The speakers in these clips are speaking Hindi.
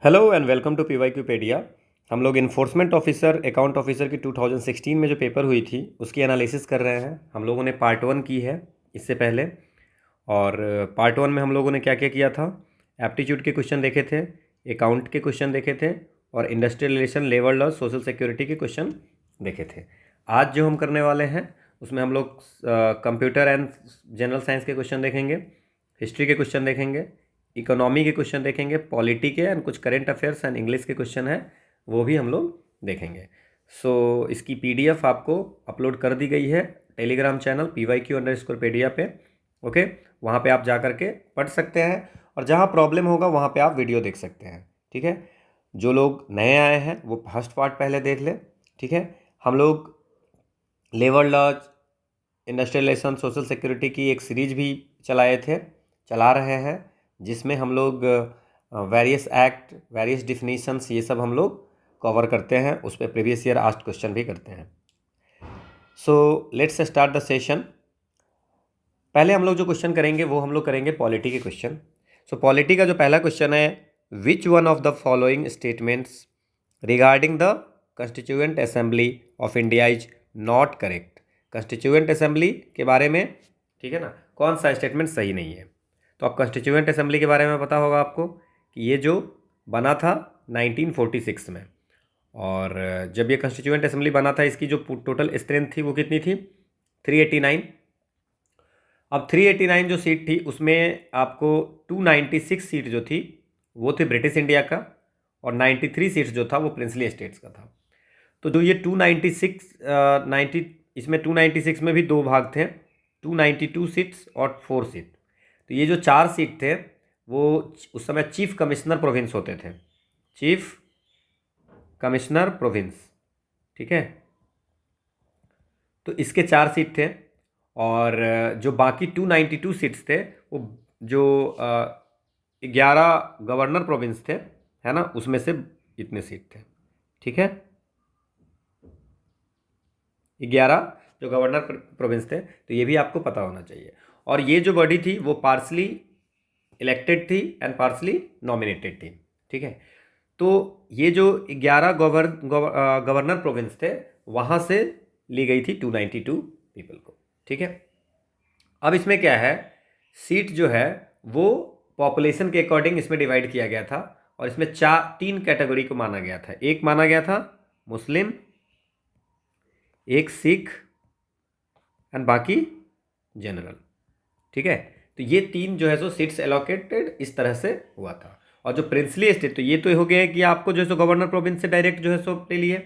Hello and welcome to PYQpedia. हम लोग इन्फोर्समेंट ऑफिसर अकाउंट ऑफिसर की 2016 में जो पेपर हुई थी उसकी एनालिसिस कर रहे हैं। हम लोगों ने पार्ट 1 की है इससे पहले। और पार्ट 1 में हम लोगों ने क्या क्या किया था, एप्टीट्यूड के क्वेश्चन देखे थे, अकाउंट के क्वेश्चन देखे थे और industrial relation, labour law, social security के क्वेश्चन देखे थे। आज जो हम करने वाले हैं उसमें हम लोग कंप्यूटर एंड जनरल साइंस के क्वेश्चन देखेंगे, हिस्ट्री के क्वेश्चन देखेंगे, इकोनॉमी के क्वेश्चन देखेंगे, पॉलिटी के एंड कुछ करेंट अफेयर्स एंड इंग्लिश के क्वेश्चन हैं वो भी हम लोग देखेंगे। इसकी पीडीएफ आपको अपलोड कर दी गई है टेलीग्राम चैनल PYQ_पेडिया पे। ओके, वहाँ पे आप जा कर के पढ़ सकते हैं और जहाँ प्रॉब्लम होगा वहाँ पे आप वीडियो देख सकते हैं। ठीक है, जो लोग नए आए हैं वो फर्स्ट पार्ट पहले देख ले। ठीक है, हम लोग labour laws, industrial relation, social security की एक सीरीज भी चला रहे हैं जिसमें हम लोग वेरियस एक्ट, वेरियस डिफिनीशंस, ये सब हम लोग कवर करते हैं। उस पर प्रीवियस ईयर आस्ट क्वेश्चन भी करते हैं। So let's start the session. पहले हम लोग जो क्वेश्चन करेंगे वो हम लोग करेंगे पॉलिटी के क्वेश्चन। पॉलिटी का जो पहला क्वेश्चन है, which one of the following statements regarding the constituent assembly of India is not correct. Constituent assembly के बारे में, ठीक है ना, कौन सा स्टेटमेंट सही नहीं है। तो अब कंस्टिट्यूएंट असेंबली के बारे में पता होगा आपको कि ये जो बना था 1946 में, और जब ये कंस्टिट्यूएंट असेंबली बना था इसकी जो टोटल स्ट्रेंथ थी वो कितनी थी, 389। अब 389 जो सीट थी उसमें आपको 296 सीट जो थी वो थी ब्रिटिश इंडिया का और 93 सीट्स जो था वो प्रिंसली स्टेट्स का था। तो जो ये 296 90 इसमें 296 में भी दो भाग थे, 292 सीट्स और 4 सीट। तो ये जो 4 सीट थे वो उस समय चीफ कमिश्नर प्रोविंस होते थे, चीफ कमिश्नर प्रोविंस। ठीक है, तो इसके 4 सीट थे और जो बाकी 292 सीट्स थे वो जो 11 गवर्नर प्रोविंस थे, है ना, उसमें से इतने सीट थे। ठीक है, 11 जो गवर्नर प्रोविंस थे, तो ये भी आपको पता होना चाहिए। और ये जो बॉडी थी वो पार्सली इलेक्टेड थी एंड पार्सली नॉमिनेटेड थी। ठीक है, तो ये जो 11 गवर्नर प्रोविंस थे वहाँ से ली गई थी 292 पीपल को। ठीक है, अब इसमें क्या है, सीट जो है वो पॉपुलेशन के अकॉर्डिंग इसमें डिवाइड किया गया था और इसमें 3 कैटेगरी को माना गया था। एक माना गया था मुस्लिम, एक सिख एंड बाकी जनरल। ठीक है, तो ये 3 जो है सो सीट्स एलोकेटेड इस तरह से हुआ था। और जो प्रिंसली स्टेट, तो ये तो हो गया कि आपको जो है सो गवर्नर प्रोविंस से डायरेक्ट जो है सो ले लिए।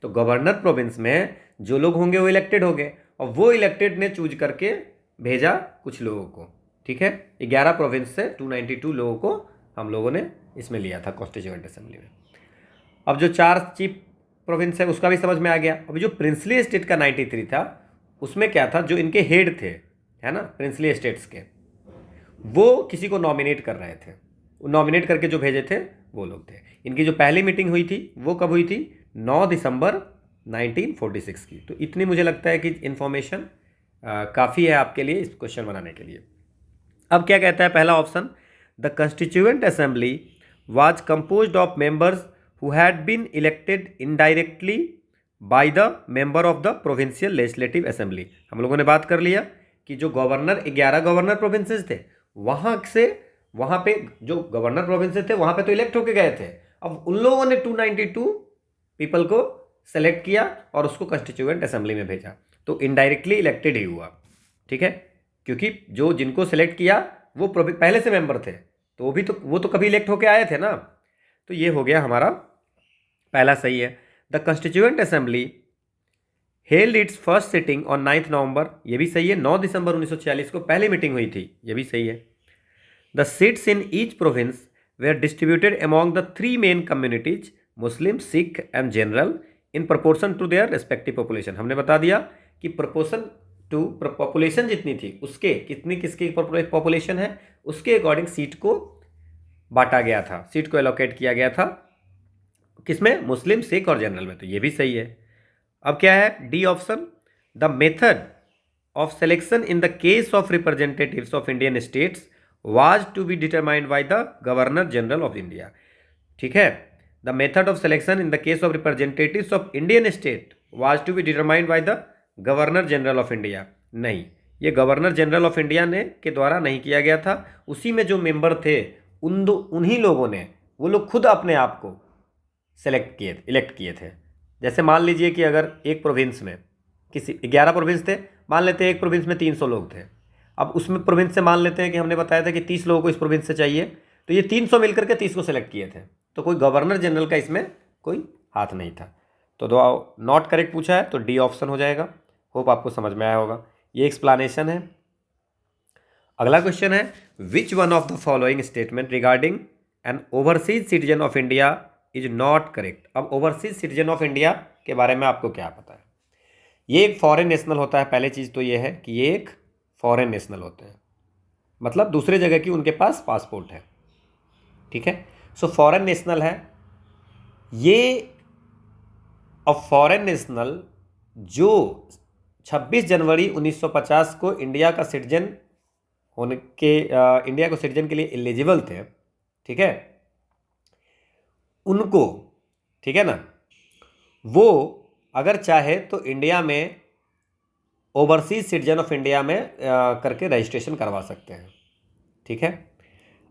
तो गवर्नर प्रोविंस में जो लोग होंगे वो इलेक्टेड हो गए और वो इलेक्टेड ने चूज करके भेजा कुछ लोगों को। ठीक है, 11 प्रोविंस से 292 लोगों को हम लोगों ने इसमें लिया था कॉन्स्टिट्यूएंट असेंबली में। अब जो 4 चीफ प्रोविंस है उसका भी समझ में आ गया। अभी जो प्रिंसली स्टेट का 93 था उसमें क्या था, जो इनके हेड थे, है ना, प्रिंसली स्टेट्स के, वो किसी को नॉमिनेट कर रहे थे। नॉमिनेट करके जो भेजे थे वो लोग थे। इनकी जो पहली मीटिंग हुई थी वो कब हुई थी, 9 दिसंबर 1946 की। तो इतनी मुझे लगता है कि इन्फॉर्मेशन काफ़ी है आपके लिए इस क्वेश्चन बनाने के लिए। अब क्या कहता है पहला option, the constituent assembly was composed of members who had been elected indirectly by the member of the provincial legislative assembly. हम लोगों ने बात कर लिया कि जो गवर्नर 11 गवर्नर प्रोविंसेस थे वहाँ से, वहाँ पे जो गवर्नर प्रोविंसेस थे वहाँ पे तो इलेक्ट होके गए थे। अब उन लोगों ने 292 पीपल को सेलेक्ट किया और उसको कंस्टिट्यूएंट असेंबली में भेजा, तो इनडायरेक्टली इलेक्टेड ही हुआ। ठीक है, क्योंकि जो जिनको सेलेक्ट किया वो पहले से मेंबर थे, तो वो तो कभी इलेक्ट होके आए थे ना। तो ये हो गया हमारा पहला सही है। The constituent assembly held it's first sitting on 9 नवंबर, ये भी सही है। 9 दिसंबर 1946 को पहली मीटिंग हुई थी, ये भी सही है। The seats in each province were distributed among the 3 main communities, Muslim, Sikh and general, in proportion to their respective population. हमने बता दिया कि प्रपोर्शन टू पॉपुलेशन जितनी थी उसके कितनी किसकी पॉपुलेशन है उसके अकॉर्डिंग सीट को बांटा गया था, सीट को एलोकेट किया गया था। किसमें, मुस्लिम, सिख और जनरल में। तो ये भी सही है। अब क्या है, D option, the method of selection in the case of representatives of Indian states was to be determined by the governor general of India. ठीक है। The method of selection in the case of representatives of Indian state was to be determined by the governor general of India. नहीं, ये गवर्नर जनरल ऑफ इंडिया ने के द्वारा नहीं किया गया था। उसी में जो मेंबर थे उन्हीं लोगों ने, वो लोग खुद अपने आप को इलेक्ट किए थे। जैसे मान लीजिए कि अगर एक प्रोविंस में किसी 11 प्रोविंस थे, मान लेते हैं एक प्रोविंस में 300 लोग थे। अब उसमें प्रोविंस से मान लेते हैं कि हमने बताया था कि 30 लोगों को इस प्रोविंस से चाहिए, तो ये 300 मिलकर के 30 को सिलेक्ट किए थे। तो कोई गवर्नर जनरल का इसमें कोई हाथ नहीं था। तो दो नॉट करेक्ट पूछा है तो डी ऑप्शन हो जाएगा। होप आपको समझ में आया होगा। ये एक्सप्लानेशन है। अगला क्वेश्चन है, which one of the following statement regarding N overseas citizen of India is not correct. अब ओवरसीज सिटीजन ऑफ इंडिया के बारे में आपको क्या पता है? ये एक फॉरेन नेशनल होता है। पहले चीज़ तो ये है कि ये एक फॉरेन नेशनल होते हैं, मतलब दूसरे जगह की उनके पास पासपोर्ट है। ठीक है, सो फॉरेन नेशनल है ये। अब फॉरेन नेशनल जो 26 जनवरी 1950 को इंडिया का सिटीजन होने के इंडिया को सिटीजन के लिए एलिजिबल थे, ठीक है, उनको, ठीक है ना, वो अगर चाहे तो इंडिया में ओवरसीज सिटीजन ऑफ इंडिया में करके रजिस्ट्रेशन करवा सकते हैं। ठीक है,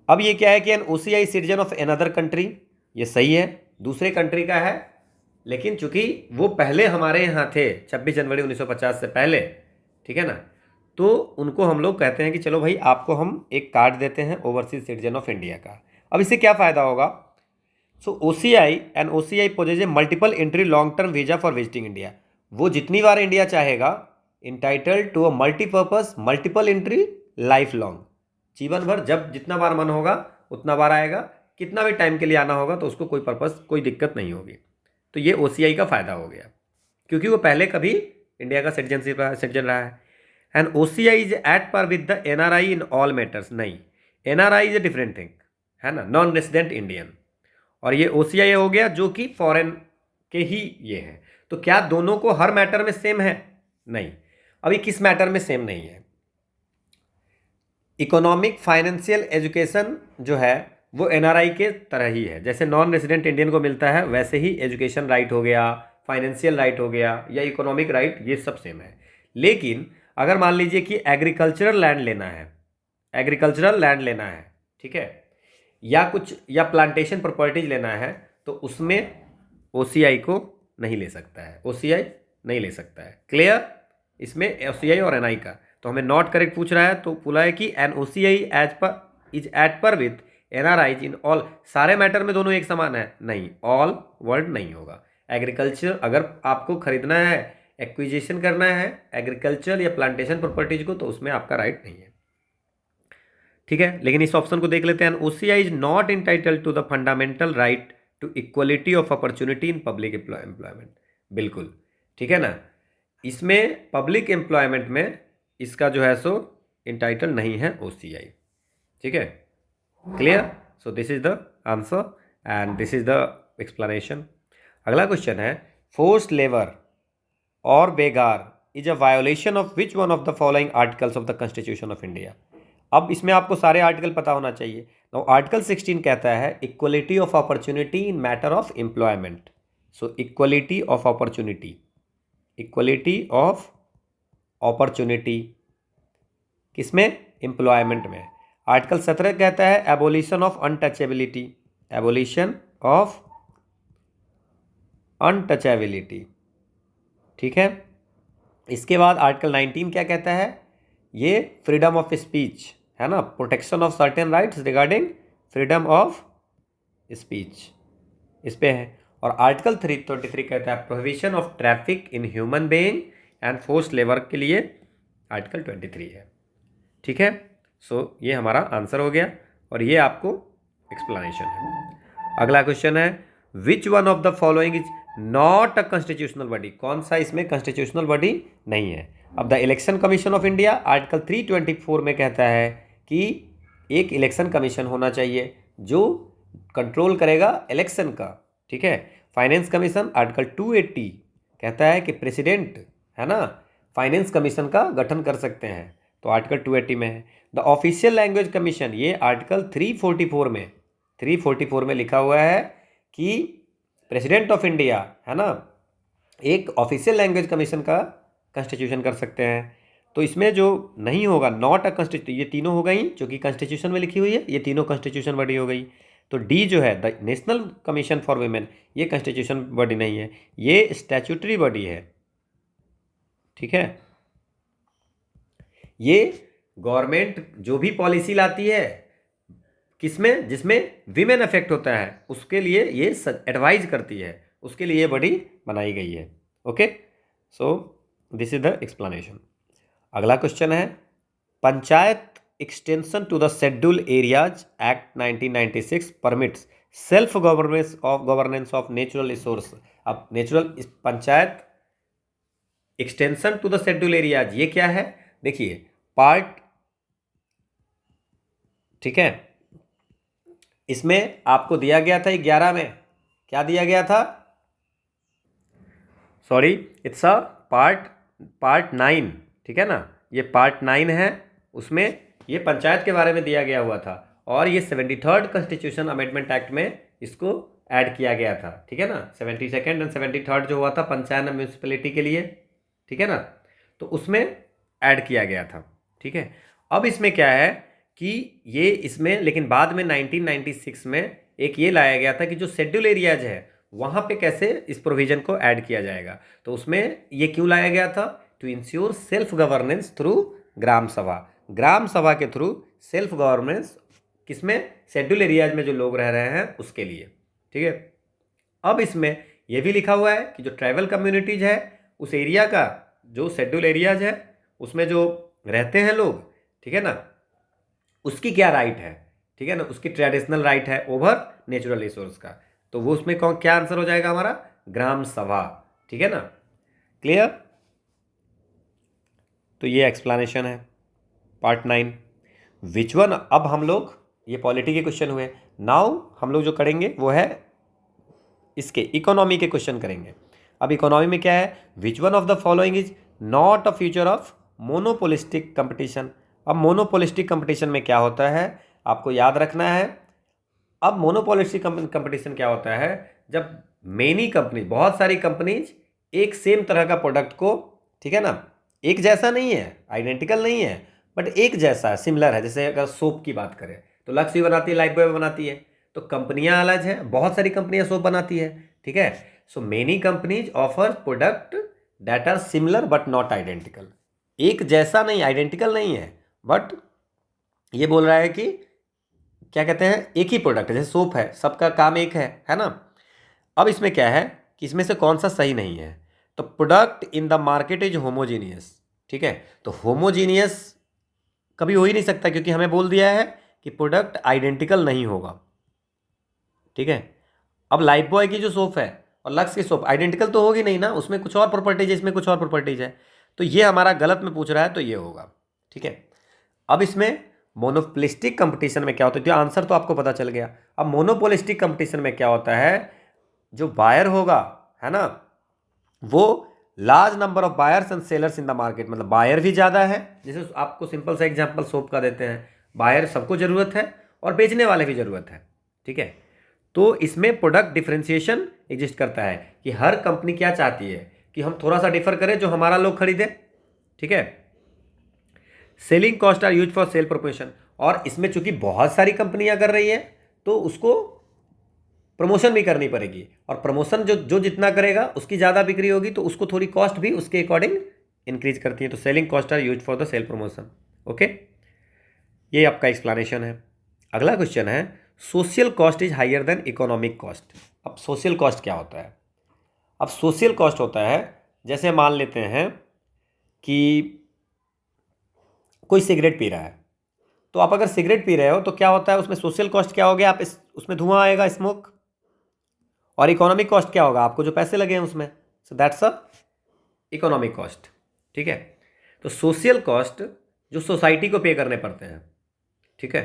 अब ये क्या है कि an OCI citizen of another country, ये सही है, दूसरे कंट्री का है, लेकिन चूंकि वो पहले हमारे यहाँ थे 26 जनवरी 1950 से पहले, ठीक है ना, तो उनको हम लोग कहते हैं कि चलो भाई आपको हम एक कार्ड देते हैं ओवरसीज सिटीजन ऑफ इंडिया का। अब इससे क्या फ़ायदा होगा? So OCI possesses a multiple entry long term visa for visiting India. वो जितनी बार इंडिया चाहेगा, entitled to a multipurpose multiple entry life long, जीवन भर जब जितना बार मन होगा उतना बार आएगा, कितना भी टाइम के लिए आना होगा तो उसको कोई पर्पस, कोई दिक्कत नहीं होगी। तो ये OCI का फ़ायदा हो गया, क्योंकि वो पहले कभी इंडिया का सिटीजन रहा है। एंड OCI इज एट पर with the NRI in all matters. नहीं, NRI is a different thing, है ना, नॉन रेसिडेंट इंडियन। और ये OCI हो गया जो कि फॉरेन के ही ये है। तो क्या दोनों को हर मैटर में सेम है? नहीं। अभी किस मैटर में सेम नहीं है? इकोनॉमिक फाइनेंशियल एजुकेशन जो है वो NRI के तरह ही है। जैसे नॉन रेसिडेंट इंडियन को मिलता है, वैसे ही एजुकेशन राइट हो गया, फाइनेंशियल राइट हो गया, या इकोनॉमिक राइट, ये सब सेम है। लेकिन अगर मान लीजिए कि एग्रीकल्चरल लैंड लेना है, ठीक है, या प्लांटेशन प्रॉपर्टीज लेना है, तो उसमें OCI को नहीं ले सकता है, OCI नहीं ले सकता है। क्लियर? इसमें OCI और NI का। तो हमें नॉट करेक्ट पूछ रहा है, तो बोला है कि एन OCI इज एट पर विथ NRI इन ऑल। सारे मैटर में दोनों एक समान है? नहीं, ऑल वर्ड नहीं होगा। एग्रीकल्चर अगर आपको खरीदना है, एक्विजिशन करना है एग्रीकल्चर या प्लांटेशन प्रॉपर्टीज को, तो उसमें आपका राइट नहीं है। ठीक है, लेकिन इस ऑप्शन को देख लेते हैं। OCI is not entitled to the fundamental right to equality of opportunity in public employment. बिल्कुल ठीक है ना, इसमें पब्लिक एम्प्लॉयमेंट में इसका जो है सो इंटाइटल नहीं है OCI। ठीक है, clear? So this is the answer and this is the explanation. अगला क्वेश्चन है, फोर्स्ड लेबर और बेगार is a violation of which one of the following articles of the constitution of India. अब इसमें आपको सारे आर्टिकल पता होना चाहिए। नाउ आर्टिकल 16 कहता है equality of opportunity in matter of employment. So equality of opportunity किसमें? एम्प्लॉयमेंट में। आर्टिकल 17 कहता है एबोलिशन ऑफ अनटचेबिलिटी। ठीक है, इसके बाद आर्टिकल 19 क्या कहता है? ये फ्रीडम ऑफ स्पीच है ना, protection of certain rights regarding freedom of speech, इस पे है। और आर्टिकल 323 कहता है prohibition of traffic in human being and forced labour के लिए आर्टिकल 23 है। ठीक है, सो ये हमारा आंसर हो गया और ये आपको एक्सप्लेनेशन है। अगला क्वेश्चन है, which one of the following is not a constitutional body. कौन सा इसमें कॉन्स्टिट्यूशनल बॉडी नहीं है? अब the election commission of India article 324 में कहता है कि एक इलेक्शन कमीशन होना चाहिए जो कंट्रोल करेगा इलेक्शन का। ठीक है, फाइनेंस कमीशन आर्टिकल 280 कहता है कि प्रेसिडेंट, है ना, फाइनेंस कमीशन का गठन कर सकते हैं, तो आर्टिकल 280 में है। द ऑफिशियल लैंग्वेज कमीशन, ये आर्टिकल 344 में लिखा हुआ है कि प्रेसिडेंट ऑफ इंडिया है ना एक ऑफिशियल लैंग्वेज कमीशन का कॉन्स्टिट्यूशन कर सकते हैं। तो इसमें जो नहीं होगा नॉट अ कॉन्स्टिट्यूशन, ये तीनों हो गई जो कि कॉन्स्टिट्यूशन में लिखी हुई है, ये तीनों कॉन्स्टिट्यूशन बॉडी हो गई। तो डी जो है the national commission for women, ये कॉन्स्टिट्यूशन बॉडी नहीं है, ये स्टैट्यूटरी बॉडी है। ठीक है, ये गवर्नमेंट जो भी पॉलिसी लाती है किसमें, जिसमें विमेन अफेक्ट होता है उसके लिए ये एडवाइज करती है, उसके लिए ये बॉडी बनाई गई है। Okay, so this is the explanation. अगला क्वेश्चन है panchayat extension to the schedule areas act 1996 permits self governance of natural resource. अब natural panchayat extension to the schedule areas ये क्या है, देखिए पार्ट, ठीक है, इसमें आपको दिया गया था 11 में, क्या दिया गया था, सॉरी इट्स अ पार्ट 9, ठीक है ना, ये पार्ट 9 है, उसमें ये पंचायत के बारे में दिया गया हुआ था और ये 73rd कॉन्स्टिट्यूशन अमेंडमेंट एक्ट में इसको ऐड किया गया था। ठीक है ना, 72nd एंड 73rd जो हुआ था पंचायत एंड म्यूनिसिपैलिटी के लिए, ठीक है ना, तो उसमें ऐड किया गया था। ठीक है, अब इसमें क्या है कि ये इसमें लेकिन बाद में 1996 में एक ये लाया गया था कि जो शेड्यूल एरियाज है वहाँ पे कैसे इस प्रोविज़न को ऐड किया जाएगा। तो उसमें ये क्यों लाया गया था, to ensure self governance through gram sabha, gram sabha के थ्रू सेल्फ गवर्नेंस किसमें, शेड्यूल एरियाज में जो लोग रह रहे हैं उसके लिए। ठीक है, अब इसमें यह भी लिखा हुआ है कि जो ट्राइबल कम्युनिटीज है उस एरिया का, जो शेड्यूल एरियाज है उसमें जो रहते हैं लोग, ठीक है ना, उसकी क्या राइट है, ठीक है ना, उसकी ट्रेडिशनल राइट है ओवर नेचुरल रिसोर्स का। तो वो उसमें कौन क्या आंसर हो जाएगा हमारा, ग्राम सभा। ठीक है ना, क्लियर। तो ये एक्सप्लेनेशन है पार्ट 9। विच वन, अब हम लोग ये पॉलिटी के क्वेश्चन हुए, नाउ हम लोग जो करेंगे वो है इसके इकोनॉमी के क्वेश्चन करेंगे। अब इकोनॉमी में क्या है, which one of the following is not a future of monopolistic competition. अब मोनोपोलिस्टिक कंपटीशन में क्या होता है आपको याद रखना है। अब मोनोपोलिस्टिक कंपटीशन क्या होता है, जब मेनी कंपनी, बहुत सारी कंपनीज एक सेम तरह का प्रोडक्ट को, ठीक है ना, एक जैसा नहीं है, आइडेंटिकल नहीं है, बट एक जैसा है, सिमिलर है। जैसे अगर सोप की बात करें तो लक्स भी बनाती है, लाइफबॉय भी बनाती है, तो कंपनियां अलग हैं, बहुत सारी कंपनियां सोप बनाती है। ठीक है, so many companies offer product that are similar but not identical. एक जैसा नहीं, आइडेंटिकल नहीं है, बट ये बोल रहा है कि क्या कहते हैं, एक ही प्रोडक्ट है, जैसे सोप है, सबका काम एक है ना। अब इसमें क्या है कि इसमें से कौन सा सही नहीं है, तो product in the market is homogeneous. ठीक है, तो होमोजीनियस कभी हो ही नहीं सकता क्योंकि हमें बोल दिया है कि प्रोडक्ट आइडेंटिकल नहीं होगा। ठीक है, अब लाइफ बॉय की जो सोप है और लक्स की सोप आइडेंटिकल तो होगी नहीं ना, उसमें कुछ और प्रॉपर्टीज है, इसमें कुछ और प्रॉपर्टीज है, तो ये हमारा गलत में पूछ रहा है, तो ये होगा। ठीक है, अब इसमें मोनोपोलिस्टिक कंपटीशन में क्या होता है, तो आंसर तो आपको पता चल गया। अब मोनोपोलिस्टिक कंपटीशन में क्या होता है, जो बायर होगा है ना, वो large number of buyers and sellers in the market, मतलब बायर भी ज़्यादा है। जैसे आपको सिंपल सा एग्जांपल सोप का देते हैं, बायर सबको ज़रूरत है और बेचने वाले भी ज़रूरत है। ठीक है, तो इसमें प्रोडक्ट डिफ्रेंशिएशन एग्जिस्ट करता है कि हर कंपनी क्या चाहती है कि हम थोड़ा सा डिफर करें जो हमारा लोग खरीदे। ठीक है, selling cost are use for sale promotion, और इसमें चूंकि बहुत सारी कंपनियां कर रही है तो उसको प्रमोशन भी करनी पड़ेगी, और प्रमोशन जो जितना करेगा उसकी ज़्यादा बिक्री होगी, तो उसको थोड़ी कॉस्ट भी उसके अकॉर्डिंग इंक्रीज करती है। तो selling cost are use for the sale promotion. Okay, ये आपका एक्सप्लेनेशन है। अगला क्वेश्चन है social cost is higher than economic cost. अब सोशल कॉस्ट क्या होता है, अब सोशल कॉस्ट होता है, जैसे मान लेते हैं कि कोई सिगरेट पी रहा है, तो आप अगर सिगरेट पी रहे हो तो क्या होता है उसमें सोशल कॉस्ट क्या हो गया, आप उसमें धुआं आएगा, स्मोक, और इकोनॉमिक कॉस्ट क्या होगा, आपको जो पैसे लगे हैं उसमें, so that's a economic cost. ठीक है, तो सोशल कॉस्ट जो सोसाइटी को पे करने पड़ते हैं। ठीक है,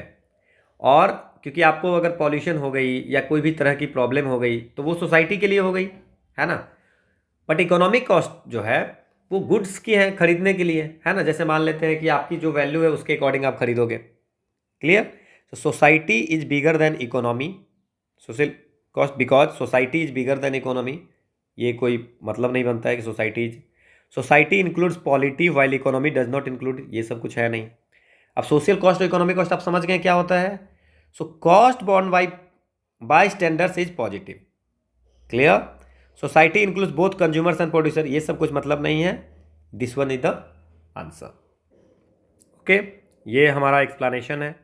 और क्योंकि आपको अगर पॉल्यूशन हो गई या कोई भी तरह की प्रॉब्लम हो गई तो वो सोसाइटी के लिए हो गई, है ना। बट इकोनॉमिक कॉस्ट जो है वो गुड्स की है, खरीदने के लिए, है ना। जैसे मान लेते हैं कि आपकी जो वैल्यू है उसके अकॉर्डिंग आप खरीदोगे। क्लियर, तो society is bigger than economy, social cost because society is bigger than economy, ये कोई मतलब नहीं बनता है कि society includes polity while economy does not include, ये सब कुछ है नहीं। अब सोशल कॉस्ट और इकोनॉमिक कॉस्ट आप समझ गए क्या होता है। So cost borne by standards is positive, clear. Society includes both consumers and producer, ये सब कुछ मतलब नहीं है। This one is the answer. Okay, ये हमारा एक्सप्लेनेशन है।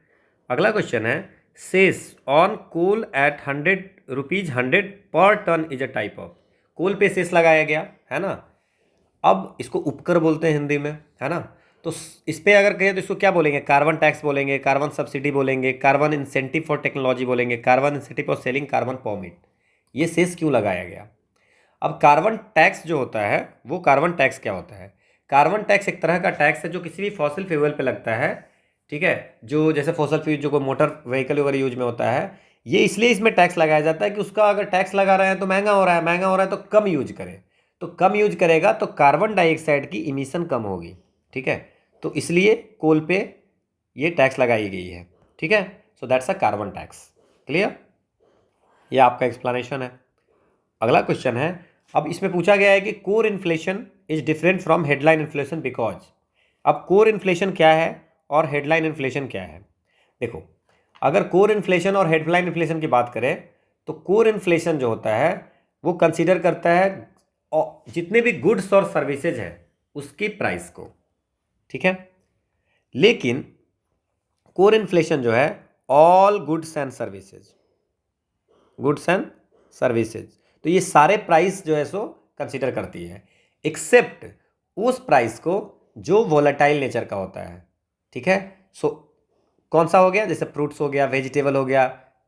अगला क्वेश्चन है cess on coal at 100 per ton is a type of. Coal पे सेस लगाया गया है ना, अब इसको उपकर बोलते हैं हिंदी में, है ना। तो इस पे अगर कहें तो इसको क्या बोलेंगे, कार्बन टैक्स बोलेंगे, कार्बन सब्सिडी बोलेंगे, कार्बन इंसेंटिव फॉर टेक्नोलॉजी बोलेंगे, carbon incentive for selling carbon permit. ये सेस क्यों लगाया गया। अब कार्बन टैक्स जो होता है वो कार्बन टैक्स क्या होता है। कार्बन टैक्स एक तरह का टैक्स है जो किसी भी फॉसिल फ्यूल पे लगता है, ठीक है। जो जैसे फॉसिल फ्यूल जो कोई मोटर व्हीकल वगैरह यूज में होता है, ये इसलिए इसमें टैक्स लगाया जाता है कि उसका अगर टैक्स लगा रहे हैं तो महंगा हो रहा है तो कम यूज करें, तो कम यूज करेगा तो कार्बन डाइऑक्साइड की इमिशन कम होगी, ठीक है। तो इसलिए कोल पे ये टैक्स लगाई गई है, ठीक है। So that's a carbon tax, clear. ये आपका एक्सप्लेनेशन है। अगला क्वेश्चन है, अब इसमें पूछा गया है कि core inflation is different from headline inflation because. अब कोर इन्फ्लेशन क्या है और हेडलाइन इन्फ्लेशन क्या है। देखो, अगर कोर इन्फ्लेशन और हेडलाइन इन्फ्लेशन की बात करें तो कोर इन्फ्लेशन जो होता है वो कंसीडर करता है जितने भी गुड्स और सर्विसेज हैं उसकी प्राइस को, ठीक है। लेकिन कोर इन्फ्लेशन जो है ऑल गुड्स एंड सर्विसेज, तो ये सारे प्राइस जो है सो कंसीडर करती है, एक्सेप्ट उस प्राइस को जो वोलेटाइल नेचर का होता है, ठीक है। सो कौन सा हो गया, जैसे फ्रूट्स हो गया, वेजिटेबल हो गया,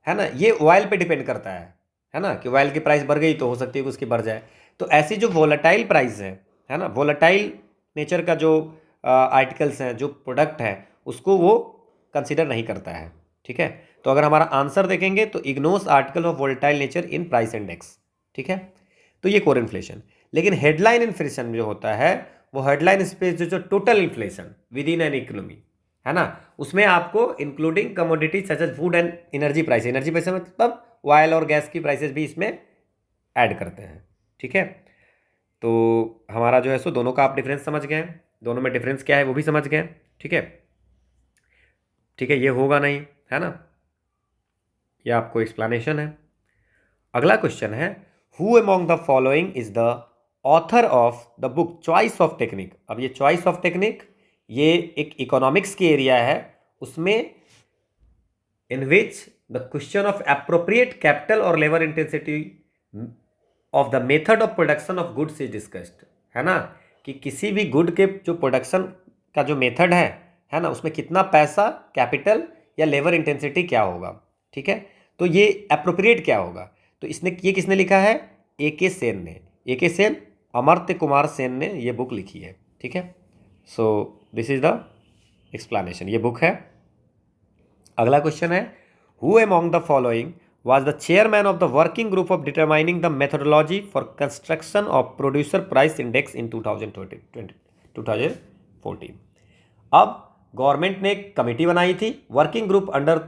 है ना। ये ऑयल पे डिपेंड करता है ना, कि ऑयल की प्राइस बढ़ गई तो हो सकती है कि उसकी बढ़ जाए। तो ऐसी जो वोलेटाइल प्राइस है ना, वोलेटाइल नेचर का जो आर्टिकल्स हैं, जो प्रोडक्ट है, उसको वो कंसीडर नहीं करता है, ठीक है। तो अगर हमारा आंसर देखेंगे तो ignores article of volatile nature in price index, ठीक है। तो ये कोर इन्फ्लेशन। लेकिन हेडलाइन इन्फ्लेशन जो होता है वो हेडलाइन स्पेस जो total inflation within an economy, है ना, उसमें आपको including commodities such as food and energy price मतलब ऑयल और गैस की प्राइसेस भी इसमें ऐड करते हैं, ठीक है। तो हमारा जो है सो दोनों का आप डिफरेंस समझ गए, दोनों में डिफरेंस क्या है वो भी समझ गए, ठीक है। ठीक है, ये होगा नहीं, है ना, ये आपको एक्सप्लेनेशन है। अगला क्वेश्चन है who among the following is the author of the book choice of technique. अब ये चॉइस ऑफ टेक्निक ये एक इकोनॉमिक्स की एरिया है, उसमें in which the question of appropriate capital और labour intensity of the method of production of goods is discussed, है ना, कि किसी भी गुड के जो प्रोडक्शन का जो मेथड है ना, उसमें कितना पैसा, कैपिटल या लेबर इंटेंसिटी क्या होगा, ठीक है। तो ये एप्रोप्रिएट क्या होगा, तो इसने ये किसने लिखा है, A.K. सेन ने, A.K. सेन, अमर्त्य कुमार सेन ने ये बुक लिखी है, ठीक है। So this is the explanation, ये बुक है। अगला क्वेश्चन है who among the following was the chairman of the working group of determining the methodology for construction of producer price index in 2014। अब गवर्नमेंट ने एक कमेटी बनाई थी, working group under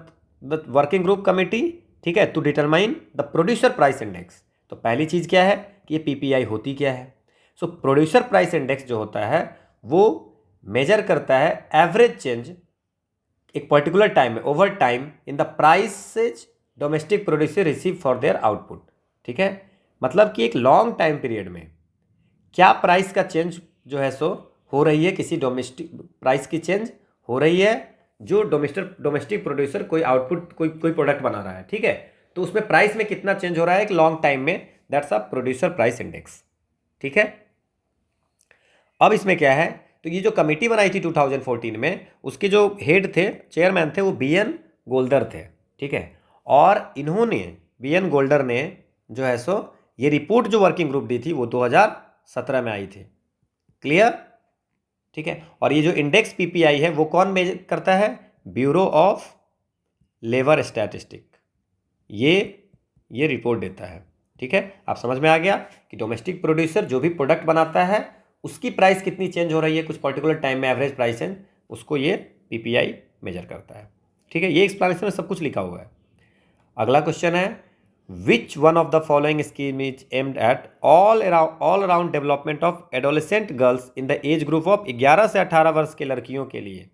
the working group committee, ठीक है, to determine the producer price index. तो पहली चीज़ क्या है कि ये पीपीआई होती क्या है। सो प्रोड्यूसर प्राइस इंडेक्स जो होता है वो मेजर करता है एवरेज चेंज एक पर्टिकुलर टाइम में over time in the prices domestic producer receive for their output, ठीक है। मतलब कि एक लॉन्ग टाइम पीरियड में क्या प्राइस का चेंज जो है सो हो रही है, किसी डोमेस्टिक प्राइस की चेंज हो रही है जो डोमेस्टिक प्रोड्यूसर कोई आउटपुट कोई प्रोडक्ट बना रहा है, ठीक है। तो उसमें प्राइस में कितना चेंज हो रहा है एक लॉन्ग टाइम में, that's a producer price index, ठीक है। अब इसमें क्या है, तो ये जो कमेटी बनाई थी 2014 में, उसके जो हेड थे, चेयरमैन थे, वो BN गोल्डर थे, ठीक है। और इन्होंने BN गोल्डर ने जो है सो ये रिपोर्ट जो वर्किंग ग्रुप दी थी वो 2017 में आई थी, क्लियर, ठीक है। और ये जो इंडेक्स PPI है वो कौन मेजर करता है, ब्यूरो ऑफ लेबर स्टैटिस्टिक, ये रिपोर्ट देता है, ठीक है। आप समझ में आ गया कि डोमेस्टिक प्रोड्यूसर जो भी प्रोडक्ट बनाता है उसकी प्राइस कितनी चेंज हो रही है कुछ पर्टिकुलर टाइम में, एवरेज प्राइस है, उसको ये PPI मेजर करता है, ठीक है। ये एक्सप्लेनेशन में सब कुछ लिखा हुआ है। अगला क्वेश्चन है which one of the following scheme is aimed at all around development of adolescent girls in the age group of 11 से 18 वर्ष के लड़कियों के लिए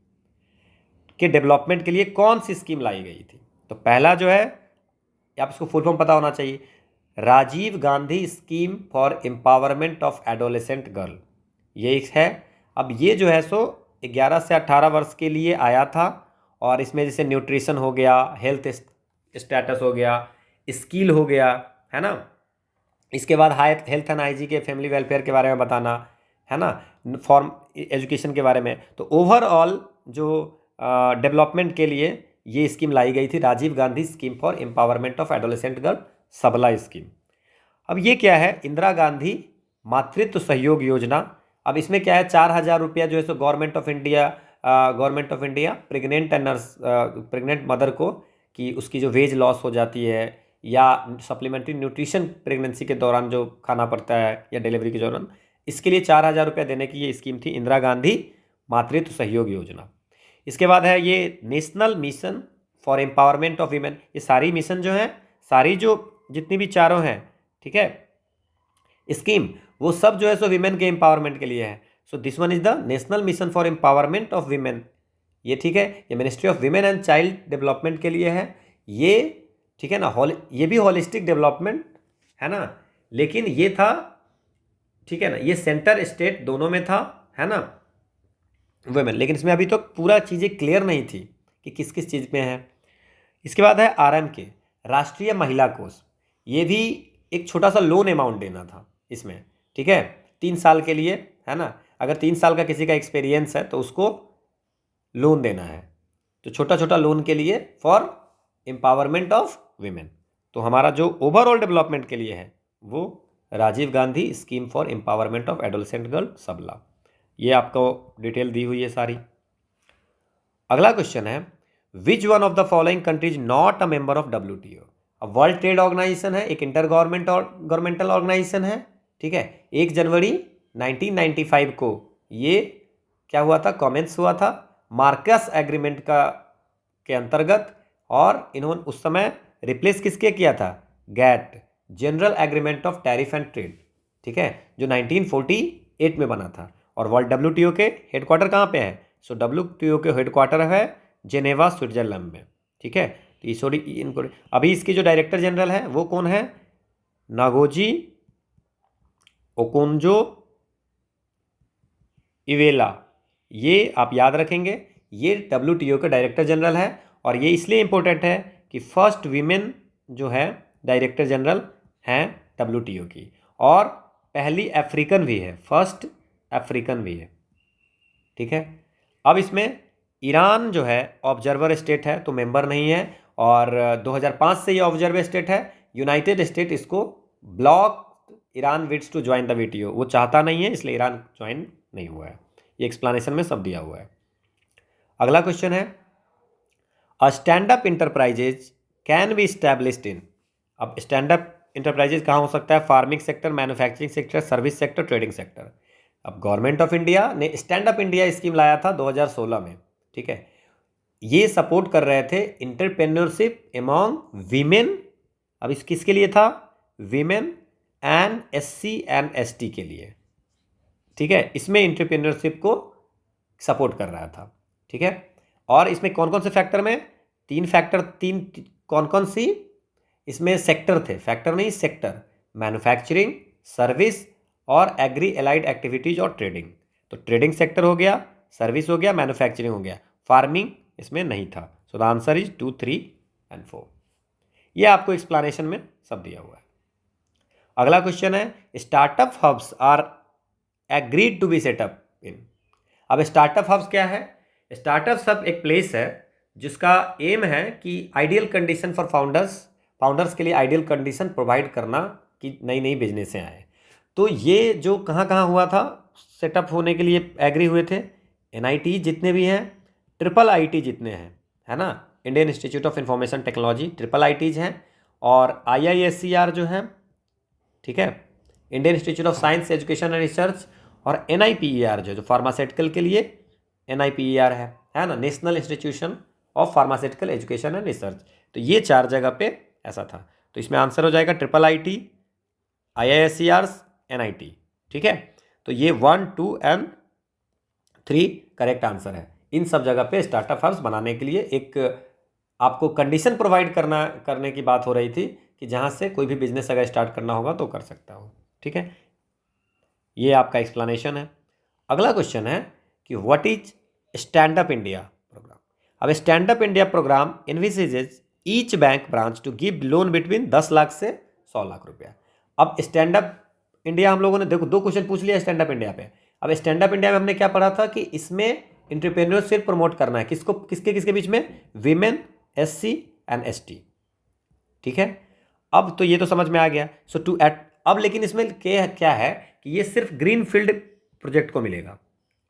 के डेवलपमेंट के लिए कौन सी स्कीम लाई गई थी? तो पहला जो है, आप इसको फुल फॉर्म पता होना चाहिए, Rajiv Gandhi scheme for empowerment of adolescent girl, ये एक है। अब ये जो है सो 11 से 18 वर्ष के लिए आया था, और इसमें जैसे न्यूट्रिशन हो गया, हेल्थ स्टेटस हो गया, स्किल हो गया, है ना। इसके बाद हेल्थ एंड हाइजीन के फैमिली वेलफेयर के बारे में बताना, है ना, फॉर्म एजुकेशन के बारे में। तो ओवरऑल जो डेवलपमेंट के लिए ये स्कीम लाई गई थी, Rajiv Gandhi scheme for empowerment of adolescent girl, Sabla scheme. अब ये क्या है? इंदिरा गांधी मातृत्व सहयोग योजना। अब इसमें क्या है, 4,000 रुपया जो है so government of India pregnant and nurse, pregnant mother को, कि उसकी जो वेज लॉस हो जाती है या सप्लीमेंट्री न्यूट्रिशन प्रेगनेंसी के दौरान जो खाना पड़ता है या डिलीवरी के दौरान, इसके लिए 4,000 रुपया देने की ये स्कीम थी, इंदिरा गांधी मातृत्व सहयोग योजना। इसके बाद है ये national mission for empowerment of women. ये सारी मिशन जो है, सारी जो जितनी भी चारों हैं, ठीक है, स्कीम, वो सब जो है सो वीमेन के एम्पावरमेंट के लिए है। So this one is the national mission for empowerment of women, ये ठीक है, ये ministry of women and child development के लिए है ये, ठीक है ना। ये भी होलिस्टिक डेवलपमेंट है ना, लेकिन ये था, ठीक है ना, ये सेंटर स्टेट दोनों में था, है ना, वुमेन। लेकिन इसमें अभी तो पूरा चीज़ें क्लियर नहीं थी कि किस किस चीज़ में है। इसके बाद है RMK, राष्ट्रीय महिला कोष। ये भी एक छोटा सा लोन अमाउंट देना था इसमें, ठीक है, 3 साल के लिए, है ना। अगर 3 साल का किसी का एक्सपीरियंस है तो उसको लोन देना है, तो छोटा छोटा लोन के लिए फॉर एम्पावरमेंट ऑफ वीमेन। तो हमारा जो ओवरऑल डेवलपमेंट के लिए है वो Rajiv Gandhi scheme for empowerment of adolescent girl, Sabla. ये आपको डिटेल दी हुई है सारी। अगला क्वेश्चन है, which one of the following countries not a member of WTO? अब वर्ल्ड ट्रेड ऑर्गेनाइजेशन है, एक इंटर गवर्नमेंटल ऑर्गेनाइजेशन है, ठीक है। 1 जनवरी 1995 को ये क्या हुआ था, कमेंस हुआ था मार्कस एग्रीमेंट के अंतर्गत, और इन्होंने उस समय रिप्लेस किसके किया था, GATT, general agreement of tariff and trade, ठीक है, जो 1948 में बना था। और वर्ल्ड WTO के हेडक्वार्टर कहाँ पे है? सो WTO के हेडक्वार्टर है जेनेवा, स्विट्जरलैंड में, ठीक है। तो सॉरी, इनको अभी इसके जो डायरेक्टर जनरल है वो कौन है? Ngozi Okonjo Iweala. ये आप याद रखेंगे, ये WTO के डायरेक्टर जनरल है, और ये इसलिए इम्पोर्टेंट है कि फर्स्ट वीमेन जो है डायरेक्टर जनरल हैं WTO की, और पहली अफ्रीकन भी है, फर्स्ट अफ्रीकन भी है, ठीक है। अब इसमें ईरान जो है ऑब्जर्वर स्टेट है, तो मेंबर नहीं है, और 2005 से ये ऑब्जर्वर स्टेट है। यूनाइटेड स्टेट इसको block, Iran bids to join the WTO, वो चाहता नहीं है, इसलिए ईरान ज्वाइन नहीं हुआ है। ये एक्सप्लेनेशन में सब दिया हुआ है। अगला क्वेश्चन है, a stand up enterprises can be established इन। अब स्टैंड अप इंटरप्राइजेज कहाँ हो सकता है? Farming sector, manufacturing sector, service sector, trading sector. अब गवर्नमेंट ऑफ इंडिया ने स्टैंड अप इंडिया स्कीम लाया था 2016 में, ठीक है। ये सपोर्ट कर रहे थे इंटरप्रेन्योरशिप एमॉन्ग वीमेन। अब इस किसके लिए था? Women and SC and ST के लिए, ठीक है। इसमें इंटरप्रेन्योरशिप को सपोर्ट कर रहा था, ठीक है। और इसमें कौन कौन से फैक्टर में? 3 फैक्टर, 3 कौन कौन सी इसमें सेक्टर थे? फैक्टर नहीं, सेक्टर, मैन्युफैक्चरिंग, सर्विस और एग्री एलाइड एक्टिविटीज और ट्रेडिंग। तो ट्रेडिंग सेक्टर हो गया, सर्विस हो गया, मैन्युफैक्चरिंग हो गया, फार्मिंग इसमें नहीं था। So the answer is 2, 3 and 4। ये आपको एक्सप्लेनेशन में सब दिया हुआ है। अगला क्वेश्चन है, startup hubs are agreed to be setup in. अब स्टार्टअप हब्स क्या है? स्टार्टअप हब एक प्लेस है जिसका एम है कि आइडियल कंडीशन फॉर फाउंडर्स के लिए आइडियल कंडीशन प्रोवाइड करना कि नई नई बिजनेसें आए। तो ये जो कहाँ कहाँ हुआ था सेटअप होने के लिए एग्री हुए थे? NIT जितने भी हैं, IIIT जितने हैं, है ना, Indian institute of information technology, IIITs हैं, और IISER जो है, ठीक है, Indian institute of science education and research, और NIPER जो फार्मास्यूटिकल के लिए NIPER है ना, national institution of pharmaceutical education and research. तो ये 4 जगह पे ऐसा था। तो इसमें आंसर हो जाएगा IIIT, IISERs, NIT। ठीक है, तो ये 1, 2 एंड 3 करेक्ट आंसर है। इन सब जगह पे स्टार्टअप हब्स बनाने के लिए एक आपको कंडीशन प्रोवाइड करने की बात हो रही थी कि जहाँ से कोई भी बिजनेस अगर स्टार्ट करना होगा तो कर सकता हो। ठीक है, ये आपका एक्सप्लेनेशन है। अगला क्वेश्चन है कि what is stand up India program. अब stand up India program envisages each bank branch to give loan between 10 lakh से 100 लाख रुपया। अब स्टैंड अप इंडिया हम लोगों ने देखो 2 क्वेश्चन पूछ लिया स्टैंड अप इंडिया पे। अब स्टैंड अप इंडिया में हमने क्या पढ़ा था कि इसमें एंटरप्रेन्योरशिप प्रमोट करना है, किसको, किसके बीच में, विमेन, SC एंड ST। ठीक है, अब तो ये तो समझ में आ गया। सो टू एट अब लेकिन इसमें क्या है कि ये सिर्फ ग्रीन फील्ड प्रोजेक्ट को मिलेगा।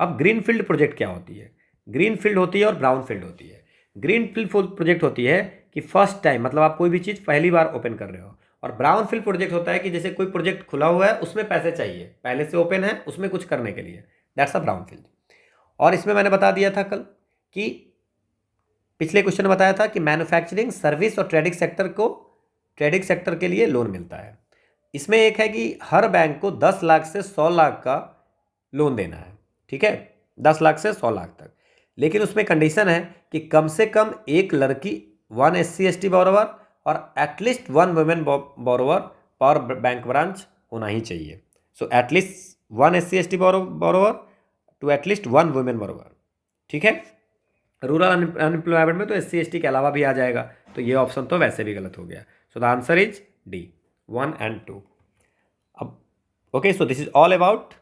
अब ग्रीन फील्ड प्रोजेक्ट क्या होती है? ग्रीन फील्ड होती है और ब्राउन फील्ड होती है। ग्रीन फील्ड प्रोजेक्ट होती है कि फर्स्ट टाइम, मतलब आप कोई भी चीज़ पहली बार ओपन कर रहे हो। और ब्राउन फील्ड प्रोजेक्ट होता है कि जैसे कोई प्रोजेक्ट खुला हुआ है, उसमें पैसे चाहिए, पहले से ओपन है, उसमें कुछ करने के लिए, दैट्स अ ब्राउन फील्ड। और इसमें मैंने बता दिया था कल कि पिछले क्वेश्चन में बताया था कि मैन्युफैक्चरिंग, सर्विस और ट्रेडिंग सेक्टर के लिए लोन मिलता है। इसमें एक है कि हर बैंक को 10 लाख से 100 लाख का लोन देना है। ठीक है, 10 लाख से 100 लाख तक, लेकिन उसमें कंडीशन है कि कम से कम एक लड़की, 1 SC/ST बोरोवर और एटलीस्ट 1 वुमेन बोरोवर पर बैंक ब्रांच होना ही चाहिए। So at least 1 SC/ST borrower to at least 1 women borrower. ठीक है, रूरल अनएम्प्लॉयमेंट में तो SC/ST के अलावा भी आ जाएगा, तो ये ऑप्शन तो वैसे भी गलत हो गया। So the answer is D, 1 and 2। अब okay, so this is all about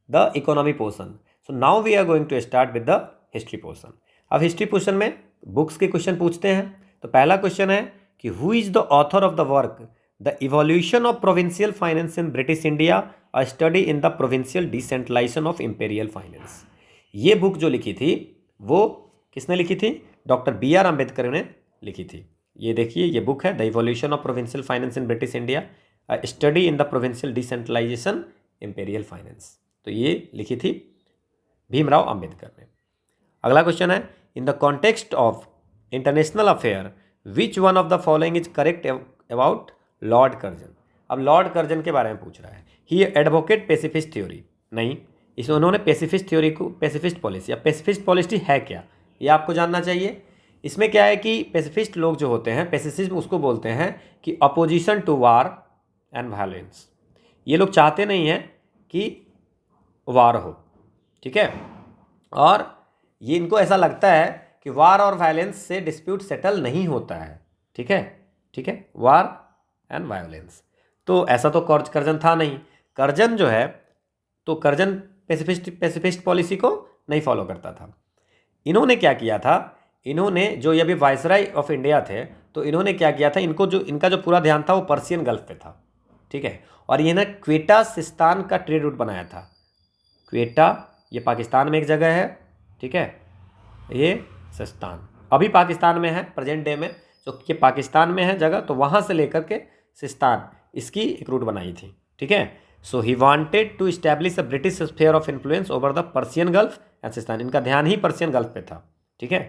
the economy portion. So now we are going to start with the history portion. अब हिस्ट्री पोर्शन में बुक्स के क्वेश्चन पूछते हैं। तो पहला क्वेश्चन है कि who is the author of the work the evolution of provincial finance in British India, a study in the provincial decentralisation of imperial finance. ये बुक जो लिखी थी वो किसने लिखी थी? डॉक्टर BR अम्बेडकर ने लिखी थी। ये देखिए, ये बुक है the evolution of provincial finance in British India, a study in the provincial decentralisation imperial finance. तो ये लिखी थी भीमराव अम्बेडकर ने। अगला क्वेश्चन है in the context of international affair which one of the following is correct about Lord Curzon. अब लॉर्ड कर्जन के बारे में पूछ रहा है। ही एडवोकेट पेसिफिस्ट थ्योरी, नहीं, इसमें उन्होंने पेसिफिस्ट थ्योरी को, पेसिफिस्ट पॉलिसी, अब पेसिफिस्ट पॉलिसी है क्या ये आपको जानना चाहिए। इसमें क्या है कि पेसिफिस्ट लोग जो होते हैं, पेसिफिज्म उसको बोलते हैं कि opposition to war and violence. ये लोग चाहते नहीं हैं कि वार हो। ठीक है, और ये इनको ऐसा लगता है कि वार और वायलेंस से डिस्प्यूट सेटल नहीं होता है। ठीक है, ठीक है, वार एंड वायलेंस। तो ऐसा तो कर्जन था नहीं। कर्जन जो है, तो कर्जन पेसिफिस्ट पॉलिसी को नहीं फॉलो करता था। इन्होंने क्या किया था, इन्होंने जो ये अभी वायसराय ऑफ इंडिया थे, तो इन्होंने क्या किया था, इनका जो पूरा ध्यान था वो पर्सियन गल्फ पे था। ठीक है, और ये ना क्वेटा सिस्तान का ट्रेड रूट बनाया था। क्वेटा ये पाकिस्तान में एक जगह है। ठीक है, ये सिस्तान अभी पाकिस्तान में है प्रेजेंट डे में, जो ये पाकिस्तान में है जगह, तो वहाँ से लेकर के सिस्तान इसकी एक रूट बनाई थी। ठीक है, so he wanted to establish a British sphere of influence over the Persian gulf and Sistan. इनका ध्यान ही पर्सियन गल्फ पे था। ठीक है,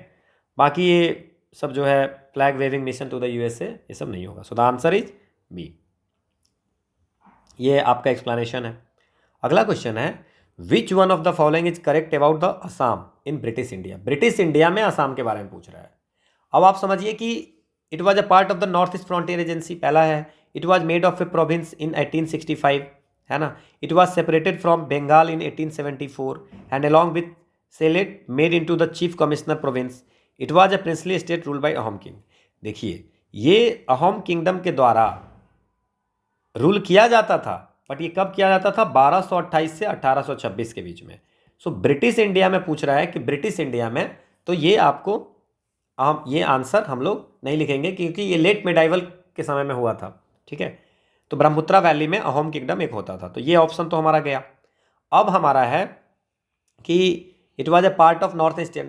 बाकी ये सब जो है flag waving mission to the USA, ये सब नहीं होगा। So the answer is B। ये आपका एक्सप्लेनेशन है। अगला क्वेश्चन है which one of the following is correct about the Assam in British India. British India में असम के बारे में पूछ रहा है। अब आप समझिए कि it was a part of the north east frontier agency, पहला है। It was made of a province in 1865, है ना। It was separated from Bengal in 1874 and along with Sylhet made into the chief commissioner province. It was a princely state rule by Ahom king. देखिए, ये अहोम किंगडम के द्वारा रूल किया जाता था, बट ये कब किया जाता था? 1228 से 1826 के बीच में। सो ब्रिटिश इंडिया में पूछ रहा है कि ब्रिटिश इंडिया में, तो ये आपको ये आंसर हम लोग नहीं लिखेंगे क्योंकि ये लेट मेडाइवल के समय में हुआ था। ठीक है, तो ब्रह्मपुत्रा वैली में अहोम किंगडम एक होता था, तो ये ऑप्शन तो हमारा गया। अब हमारा है कि it was a part of north east.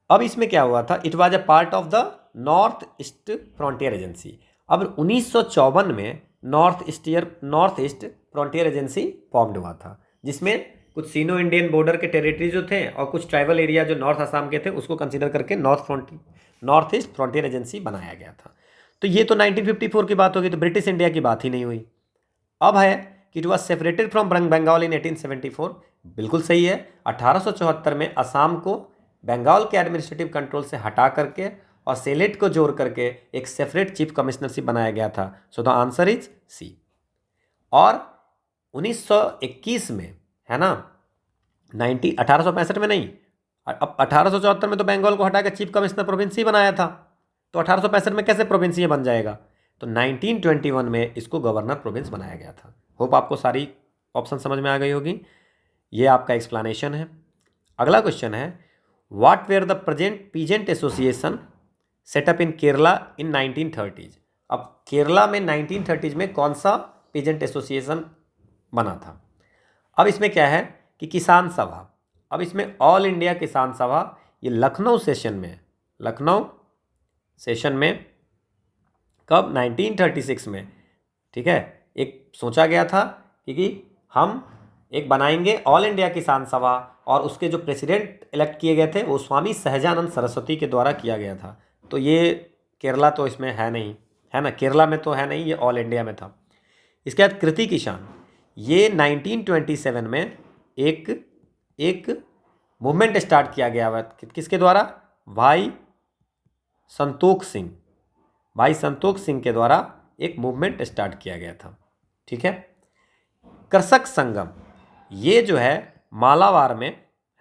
अब इसमें क्या हुआ था? It was a part of the north east frontier agency. अब 1954 में north east frontier agency formed हुआ था, जिसमें कुछ सीनो इंडियन बॉर्डर के टेरिटरी जो थे और कुछ ट्राइबल एरिया जो नॉर्थ असम के थे उसको कंसीडर करके नॉर्थ ईस्ट फ्रंटियर एजेंसी बनाया गया था। तो ये तो 1954 की बात होगी, तो ब्रिटिश इंडिया की बात ही नहीं हुई। अब है कि it was separated from Bengal in 1874, बिल्कुल सही है। 1874 में असम को बंगाल के एडमिनिस्ट्रेटिव कंट्रोल से हटा करके और सेलेट को जोड़ करके एक सेपरेट चीफ कमिश्नरशिप बनाया गया था। So the answer is C. और 1921 में, है ना, 1865 में नहीं, अब 1874 में तो बंगाल को हटाकर चीफ कमिश्नर प्रोविंस ही बनाया था, तो 1865 में कैसे प्रोविंस ये बन जाएगा? तो 1921 में इसको गवर्नर प्रोविंस बनाया गया था। होप आपको सारी ऑप्शन समझ में आ गई होगी। ये आपका एक्सप्लेनेशन है। अगला क्वेश्चन है, what were the present peasant association setup in Kerala in 1930s। अब केरला में 1930s में कौन सा पीजेंट एसोसिएशन बना था? अब इसमें क्या है कि किसान सभा, अब इसमें ऑल इंडिया किसान सभा, ये लखनऊ सेशन में, लखनऊ सेशन में कब? 1936 में, ठीक है। एक सोचा गया था कि हम एक बनाएंगे ऑल इंडिया किसान सभा, और उसके जो प्रेसिडेंट इलेक्ट किए गए थे वो स्वामी सहजानंद सरस्वती के द्वारा किया गया था। तो ये केरला तो इसमें है नहीं, है ना, केरला में तो है नहीं, ये ऑल इंडिया में था। इसके बाद कृति किसान, ये 1927 में एक मूवमेंट स्टार्ट किया गया हुआ, किसके द्वारा? भाई संतोख सिंह के द्वारा एक मूवमेंट स्टार्ट किया गया था, ठीक है। कृषक संगम, ये जो है मालाबार में,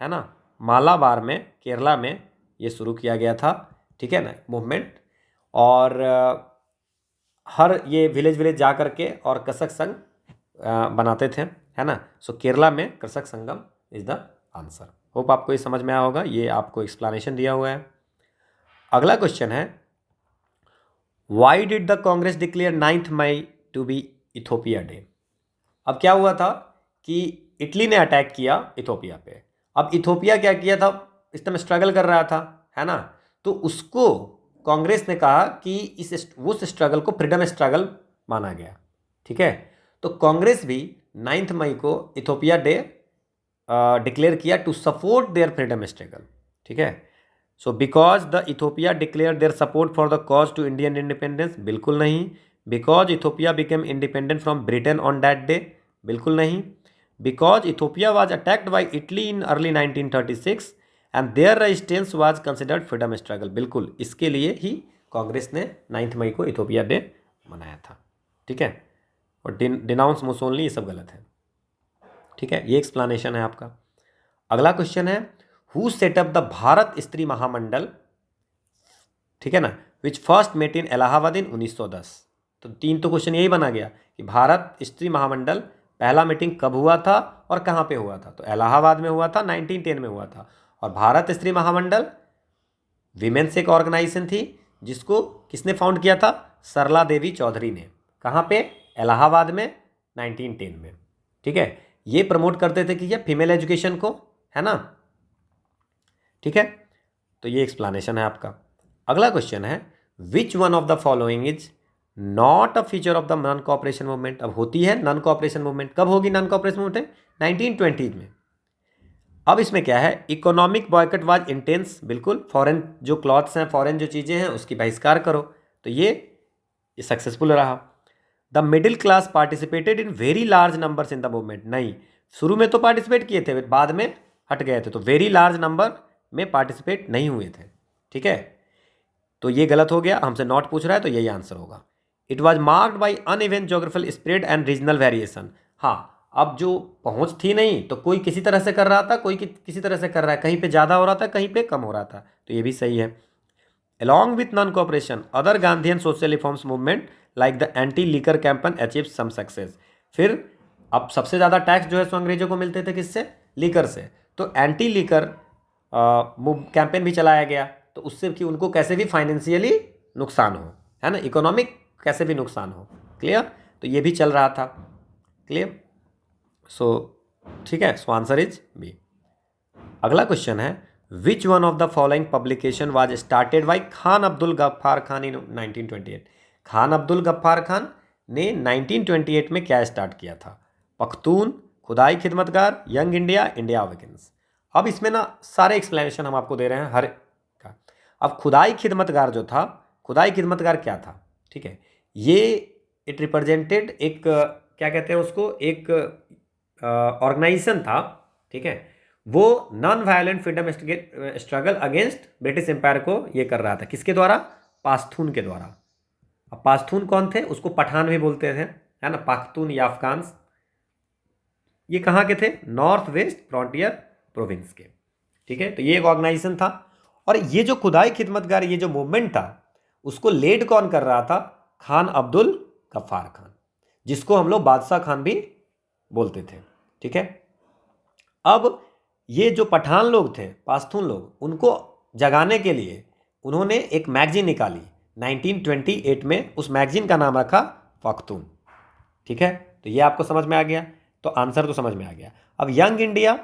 है ना, मालाबार में केरला में ये शुरू किया गया था, ठीक है ना, मूवमेंट। और हर ये विलेज जा करके और कृषक संघ बनाते थे, है ना। सो केरला में कृषक संगम इज द आंसर। होप आपको ये समझ में आया होगा, ये आपको एक्सप्लेनेशन दिया हुआ है। अगला क्वेश्चन है, why did the Congress declare 9 May to be Ethiopia day. अब क्या हुआ था कि इटली ने अटैक किया इथोपिया पे। अब इथोपिया क्या किया था, इस टाइम स्ट्रगल कर रहा था, है ना, तो उसको कांग्रेस ने कहा कि उस स्ट्रगल को फ्रीडम स्ट्रगल माना गया, ठीक है। तो कांग्रेस भी 9 मई को इथोपिया डे डिक्लेयर किया to support their freedom struggle, ठीक है। So because the Ethiopia declare their support for the cause to Indian independence, बिल्कुल नहीं। Because Ethiopia became independent from Britain on that day, बिल्कुल नहीं। Because Ethiopia was attacked by Italy in early 1936 and their resistance was considered freedom struggle, बिल्कुल इसके लिए ही कांग्रेस ने 9 मई को इथोपिया डे मनाया था, ठीक है। और डिनाउंस मुसोलिनी, ये सब गलत है, ठीक है। ये एक्सप्लेनेशन है आपका। अगला क्वेश्चन है, हु सेटअप द भारत स्त्री महामंडल, ठीक है ना, which first met in Allahabad इन 1910। तो 3 तो क्वेश्चन यही बना गया कि भारत स्त्री महामंडल पहला मीटिंग कब हुआ था और कहाँ पे हुआ था? तो इलाहाबाद में हुआ था, 1910 में हुआ था। और भारत स्त्री महामंडल विमेंस एक ऑर्गेनाइजेशन थी जिसको किसने फाउंड किया था? सरला देवी चौधरी ने। कहाँ पे? इलाहाबाद में, 1910 में, ठीक है। ये प्रमोट करते थे कि ये फीमेल एजुकेशन को, है ना, ठीक है। तो ये एक्सप्लेनेशन है आपका। अगला क्वेश्चन है, which one of the following is not a feature of the non cooperation movement. अब होती है नॉन कोऑपरेशन मूवमेंट, कब होगी नॉन कोऑपरेशन मूवमेंट? 1920 में। अब इसमें क्या है, इकोनॉमिक बॉयकट वाज इंटेंस, बिल्कुल। फॉरेन जो क्लॉथ्स हैं, फॉरेन जो चीज़ें हैं उसकी बहिष्कार करो, तो ये सक्सेसफुल रहा। The middle class participated in very large numbers in the movement, नहीं, शुरू में तो पार्टिसिपेट किए थे, बाद में हट गए थे, तो वेरी लार्ज नंबर में पार्टिसिपेट नहीं हुए थे, ठीक है। तो ये गलत हो गया, हमसे नॉट पूछ रहा है तो यही आंसर होगा। It was marked by uneven geographical spread and regional variation. हाँ, अब जो पहुंच थी नहीं, तो कोई किसी तरह से कर रहा था, कोई किसी तरह से कर रहा है, कहीं पे ज़्यादा हो रहा था, कहीं पे कम हो रहा था, तो ये भी सही है। Along with non-cooperation, other Gandhian social reforms movement like the anti-liquor campaign achieved some success। फिर अब सबसे ज़्यादा टैक्स जो है सो अंग्रेजों को मिलते थे किससे? लीकर से। तो एंटी लीकर कैंपेन भी चलाया गया, तो उससे कि उनको कैसे भी फाइनेंशियली नुकसान हो, है ना, इकोनॉमिक कैसे भी नुकसान हो, क्लियर। तो ये भी चल रहा था, क्लियर। सो ठीक है, सो आंसर इज बी। अगला क्वेश्चन है, which one of the following publication was started by Khan Abdul Ghaffar Khan in 1928। Khan Abdul Ghaffar Khan ने 1928 में क्या स्टार्ट किया था? Pakhtun, Khudai Khidmatgar, young India, India awakens. अब इसमें ना सारे एक्सप्लेनेशन हम आपको दे रहे हैं हर का। अब खुदाई खिदमतगार जो था, खुदाई खिदमतगार क्या था, ठीक है। ये इट रिप्रेजेंटेड एक क्या कहते हैं उसको, एक ऑर्गेनाइजेशन था, ठीक है। वो non violent freedom struggle against British empire को ये कर रहा था, किसके द्वारा? पाश्तून के द्वारा। अब पाश्तून कौन थे? उसको पठान भी बोलते थे, है ना, पाख्तून या अफगान्स। ये कहाँ के थे? नॉर्थ वेस्ट फ्रंटियर प्रोविंस के, ठीक है। तो ये एक ऑर्गेनाइजेशन था। और ये जो खुदाई खिदमतगार, ये जो मूवमेंट था, उसको लेड कौन कर रहा था? खान अब्दुल गफ्फार खान, जिसको हम लोग बादशाह खान भी बोलते थे, ठीक है। अब ये जो पठान लोग थे, पाश्तून लोग, उनको जगाने के लिए उन्होंने एक मैगजीन निकाली 1928 में। उस मैगजीन का नाम रखा पख्तून, ठीक है। तो ये आपको समझ में आ गया, तो आंसर तो समझ में आ गया। अब यंग इंडिया,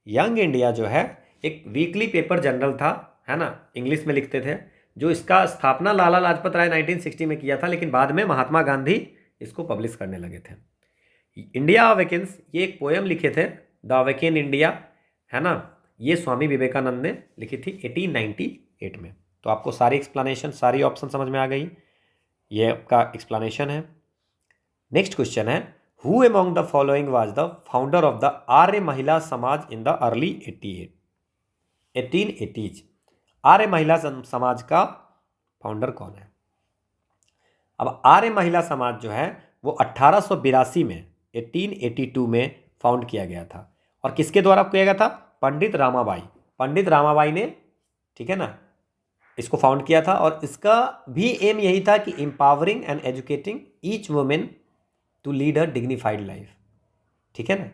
यंग इंडिया जो है एक वीकली पेपर जर्नल था, है ना, इंग्लिश में लिखते थे, जो इसका स्थापना लाला लाजपत राय 1960 में किया था, लेकिन बाद में महात्मा गांधी इसको पब्लिश करने लगे थे। इंडिया अवेकेंस, ये एक पोएम लिखे थे, द अवेकेन इंडिया, है ना, ये स्वामी विवेकानंद ने लिखी थी 1898 में। तो आपको सारी एक्सप्लेनेशन, सारी ऑप्शन समझ में आ गई, ये आपका एक्सप्लेनेशन है। नेक्स्ट क्वेश्चन है, who among the following was the founder of the Arya Mahila Samaj in the early 1880s? आर्य महिला समाज का फाउंडर कौन है? अब आर्य महिला समाज जो है वो 1882 में, 1882 में फाउंड किया गया था। और किसके द्वारा किया गया था? पंडित रामाबाई, पंडित रामाबाई ने, ठीक है ना, इसको फाउंड किया था। और इसका भी एम यही था कि empowering and educating each women to lead a dignified life, ठीक है ना,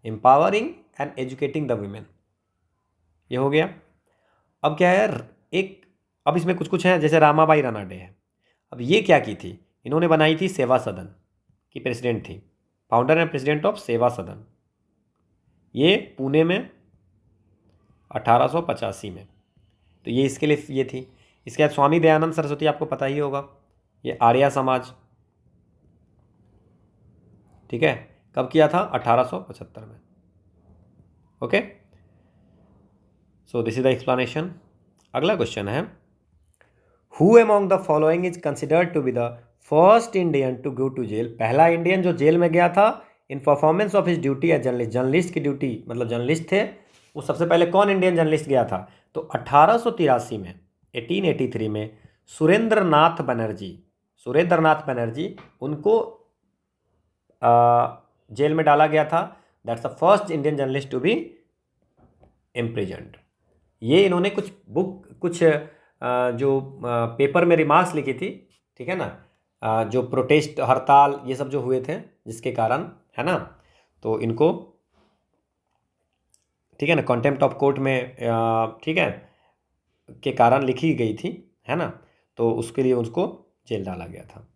empowering and educating the women, ये हो गया। अब क्या है, एक, अब इसमें कुछ कुछ है, जैसे रामाबाई रानाडे है। अब ये क्या की थी? इन्होंने बनाई थी सेवा सदन की प्रेसिडेंट थी, फाउंडर एंड प्रेसिडेंट ऑफ सेवा सदन, ये पुणे में 1885 में। तो ये इसके लिए ये थी। इसके बाद स्वामी दयानंद सरस्वती, आपको पता ही होगा, ये आर्या समाज, ठीक है, कब किया था? 1875 में। Okay, so this is the explanation. अगला क्वेश्चन है, who among the following is considered to be the first Indian to go to jail? पहला इंडियन जो जेल में गया था in performance of his duty as journalist, journalist की ड्यूटी, मतलब जर्नलिस्ट थे वो, सबसे पहले कौन इंडियन जर्नलिस्ट गया था? तो 1883 में, 1883 में सुरेंद्र नाथ बनर्जी, सुरेंद्र नाथ बनर्जी, उनको जेल में डाला गया था। That's the first Indian journalist to be imprisoned. ये इन्होंने कुछ बुक, कुछ जो पेपर में रिमार्क्स लिखी थी, ठीक है ना, जो प्रोटेस्ट, हड़ताल, ये सब जो हुए थे जिसके कारण, है ना, तो इनको, ठीक है ना, कॉन्टेम्प्ट ऑफ कोर्ट में, ठीक है, के कारण लिखी गई थी, है ना, तो उसके लिए उसको जेल डाला गया था,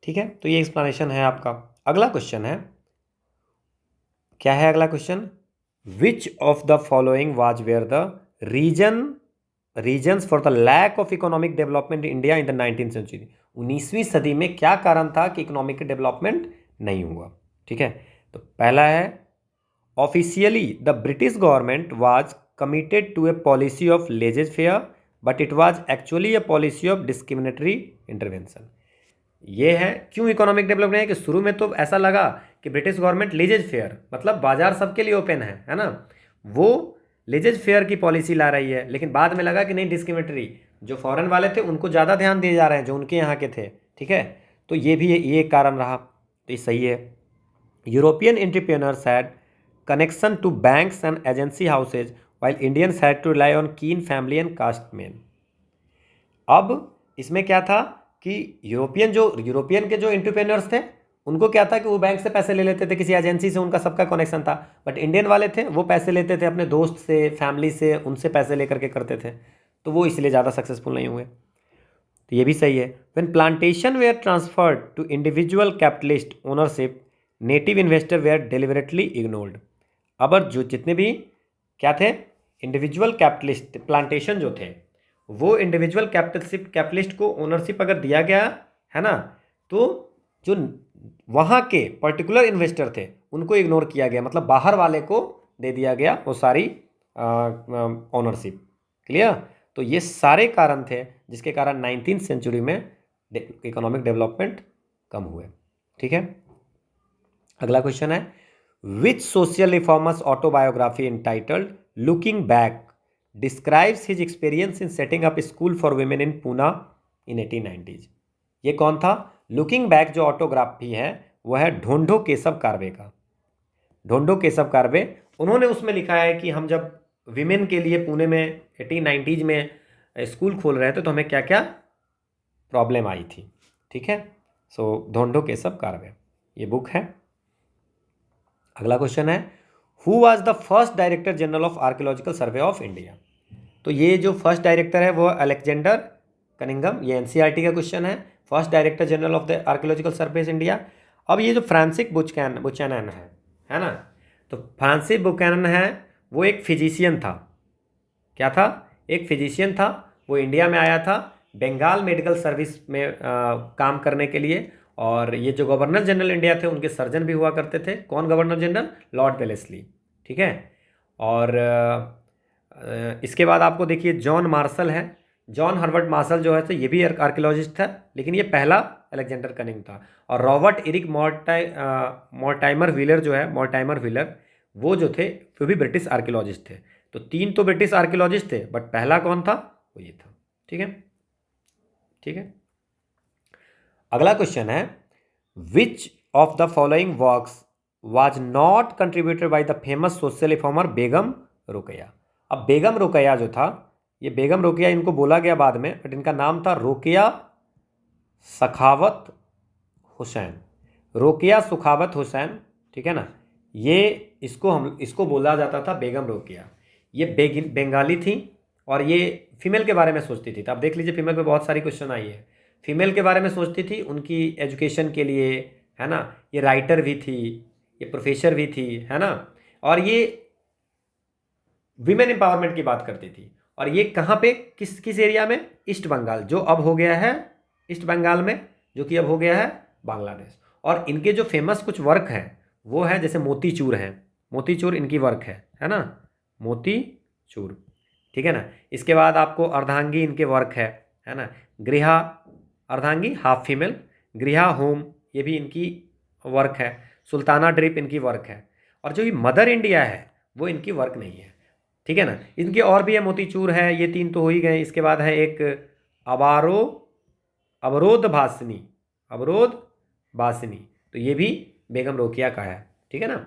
ठीक है। तो ये एक्सप्लेनेशन है आपका। अगला क्वेश्चन है, क्या है अगला question? Which of the following was were the reasons for the lack of economic development in India in the 19th century? 19वीं सदी में क्या कारण था कि इकोनॉमिक डेवलपमेंट नहीं हुआ, ठीक है। तो पहला है, officially the British government was committed to a policy of laissez faire but it was actually a policy of discriminatory intervention. ये है क्यों इकोनॉमिक डेवलपमेंट है कि शुरू में तो ऐसा लगा कि ब्रिटिश गवर्नमेंट लेजेज फेयर, मतलब बाजार सबके लिए ओपन है ना, वो लेजेज फेयर की पॉलिसी ला रही है, लेकिन बाद में लगा कि नहीं, डिस्क्रिमिनेटरी, जो फॉरेन वाले थे उनको ज़्यादा ध्यान दिए जा रहे हैं जो उनके यहाँ के थे, ठीक है। तो ये भी ये एक कारण रहा, तो ये सही है। European entrepreneurs had connection to banks and agency houses while Indians had to rely on kin family and caste man. अब इसमें क्या था कि यूरोपियन के जो एंटरप्रेन्योर्स थे उनको क्या था कि वो बैंक से पैसे ले लेते थे, किसी एजेंसी से उनका सबका कनेक्शन था। बट इंडियन वाले थे वो पैसे लेते थे अपने दोस्त से, फैमिली से, उनसे पैसे लेकर के करते थे, तो वो इसलिए ज़्यादा सक्सेसफुल नहीं हुए। तो ये भी सही है। When plantation were transferred to individual capitalist ownership, native investor were deliberately ignored. अब जो जितने भी क्या थे, इंडिविजुअल कैपिटलिस्ट, प्लांटेशन जो थे, वो इंडिविजुअल कैपिटलिस्ट को ओनरशिप अगर दिया गया है ना, तो जो वहाँ के पर्टिकुलर इन्वेस्टर थे उनको इग्नोर किया गया, मतलब बाहर वाले को दे दिया गया वो सारी ओनरशिप। क्लियर? तो ये सारे कारण थे जिसके कारण 19th सेंचुरी में इकोनॉमिक डेवलपमेंट कम हुए। ठीक है, अगला क्वेश्चन है, which social reformers autobiography entitled looking back describes his experience in setting up school for women in Poona in 1890s। ये कौन था? लुकिंग बैक जो ऑटोग्राफी है वह है ढोंढो केशव कार्वे का। ढोंढो केशव कार्वे, उन्होंने उसमें लिखा है कि हम जब विमेन के लिए पुणे में 1890s में स्कूल खोल रहे थे तो हमें क्या क्या प्रॉब्लम आई थी। ठीक है, सो ढोंढो केशव कार्वे ये बुक है। अगला क्वेश्चन है, who was the first director general of archaeological survey of India. तो ये जो फर्स्ट डायरेक्टर है वो अलेक्जेंडर कनिंगम, ये एनसीईआरटी का क्वेश्चन है, first director general of the archaeological survey India. अब ये जो फ्रांसिस बुचैनन है ना, तो फ्रांसिस बुचैनन है वो एक फिजिशियन था। क्या था? एक फिजिशियन था। वो इंडिया में आया था बंगाल मेडिकल सर्विस में काम करने के लिए, और ये जो गवर्नर जनरल इंडिया थे उनके सर्जन भी हुआ करते थे। कौन गवर्नर जनरल? Lord Wellesley. ठीक है, और इसके बाद आपको देखिए जॉन मार्शल है, जॉन हर्बर्ट मार्शल जो है तो ये भी आर्कियोलॉजिस्ट था, लेकिन ये पहला अलेक्जेंडर कनिंग था। और रॉबर्ट इरिक मॉर्टाइमर व्हीलर जो है, मॉर्टाइमर व्हीलर, वो जो थे वो भी ब्रिटिश आर्कियोलॉजिस्ट थे। तो 3 तो ब्रिटिश आर्कियोलॉजिस्ट थे, बट पहला कौन था? वो ये था। ठीक है, ठीक है। अगला क्वेश्चन है, which of the following works was not contributed by the famous social reformer Begum Rukaiya. अब बेगम रुकैया जो था, ये बेगम रुकैया इनको बोला गया बाद में, बट इनका नाम था रुकैया सखावत हुसैन। रुकैया सुखावत हुसैन, ठीक है ना, ये इसको बोला जाता था बेगम रुकैया। ये बंगाली थी और ये फीमेल के बारे में सोचती थी। तो आप देख लीजिए फीमेल पे बहुत सारी क्वेश्चन आई है। फीमेल के बारे में सोचती थी, उनकी एजुकेशन के लिए, है ना। ये राइटर भी थी, ये प्रोफेसर भी थी, है ना। और ये विमेन एम्पावरमेंट की बात करती थी। और ये कहाँ पे, किस एरिया में? ईस्ट बंगाल, जो अब हो गया है ईस्ट बंगाल में, जो कि अब हो गया है बांग्लादेश। और इनके जो फेमस कुछ वर्क हैं वो है, जैसे मोतीचूर है, मोतीचूर इनकी वर्क है ना, मोतीचूर। ठीक है ना। इसके बाद आपको अर्धांगी इनके वर्क है ना। गृहा, अर्धांगी हाफ फीमेल, गृहा होम ये भी इनकी वर्क है। सुल्ताना ड्रिप इनकी वर्क है। और जो ये मदर इंडिया है वो इनकी वर्क नहीं है। ठीक है ना। इनके और भी है, मोतीचूर है, ये 3 तो हो ही गए। इसके बाद है एक अवरोध भाषिनी, अवरोध भाषिनी, तो ये भी बेगम रोकेया का है। ठीक है ना।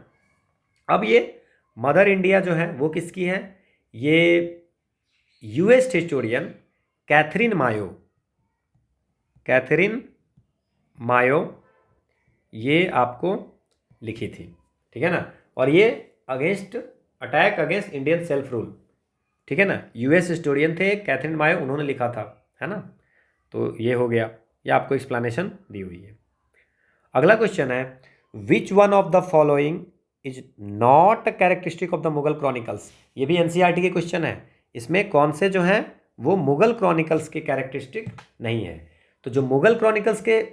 अब ये मदर इंडिया जो है वो किसकी है? ये यूएस हिस्टोरियन कैथरीन मायो ये आपको लिखी थी। ठीक है ना। और ये attack against Indian self rule, ठीक है ना, यूएस हिस्टोरियन थे कैथरीन मायो, उन्होंने लिखा था, है ना। तो ये हो गया, ये आपको एक्सप्लेनेशन दी हुई है। अगला क्वेश्चन है, which one of the following is not characteristic of the Mughal chronicles. ये भी एनसीईआरटी के क्वेश्चन है। इसमें कौन से जो हैं वो मुगल क्रॉनिकल्स के कैरेक्टरिस्टिक नहीं है। तो जो मुगल क्रॉनिकल्स के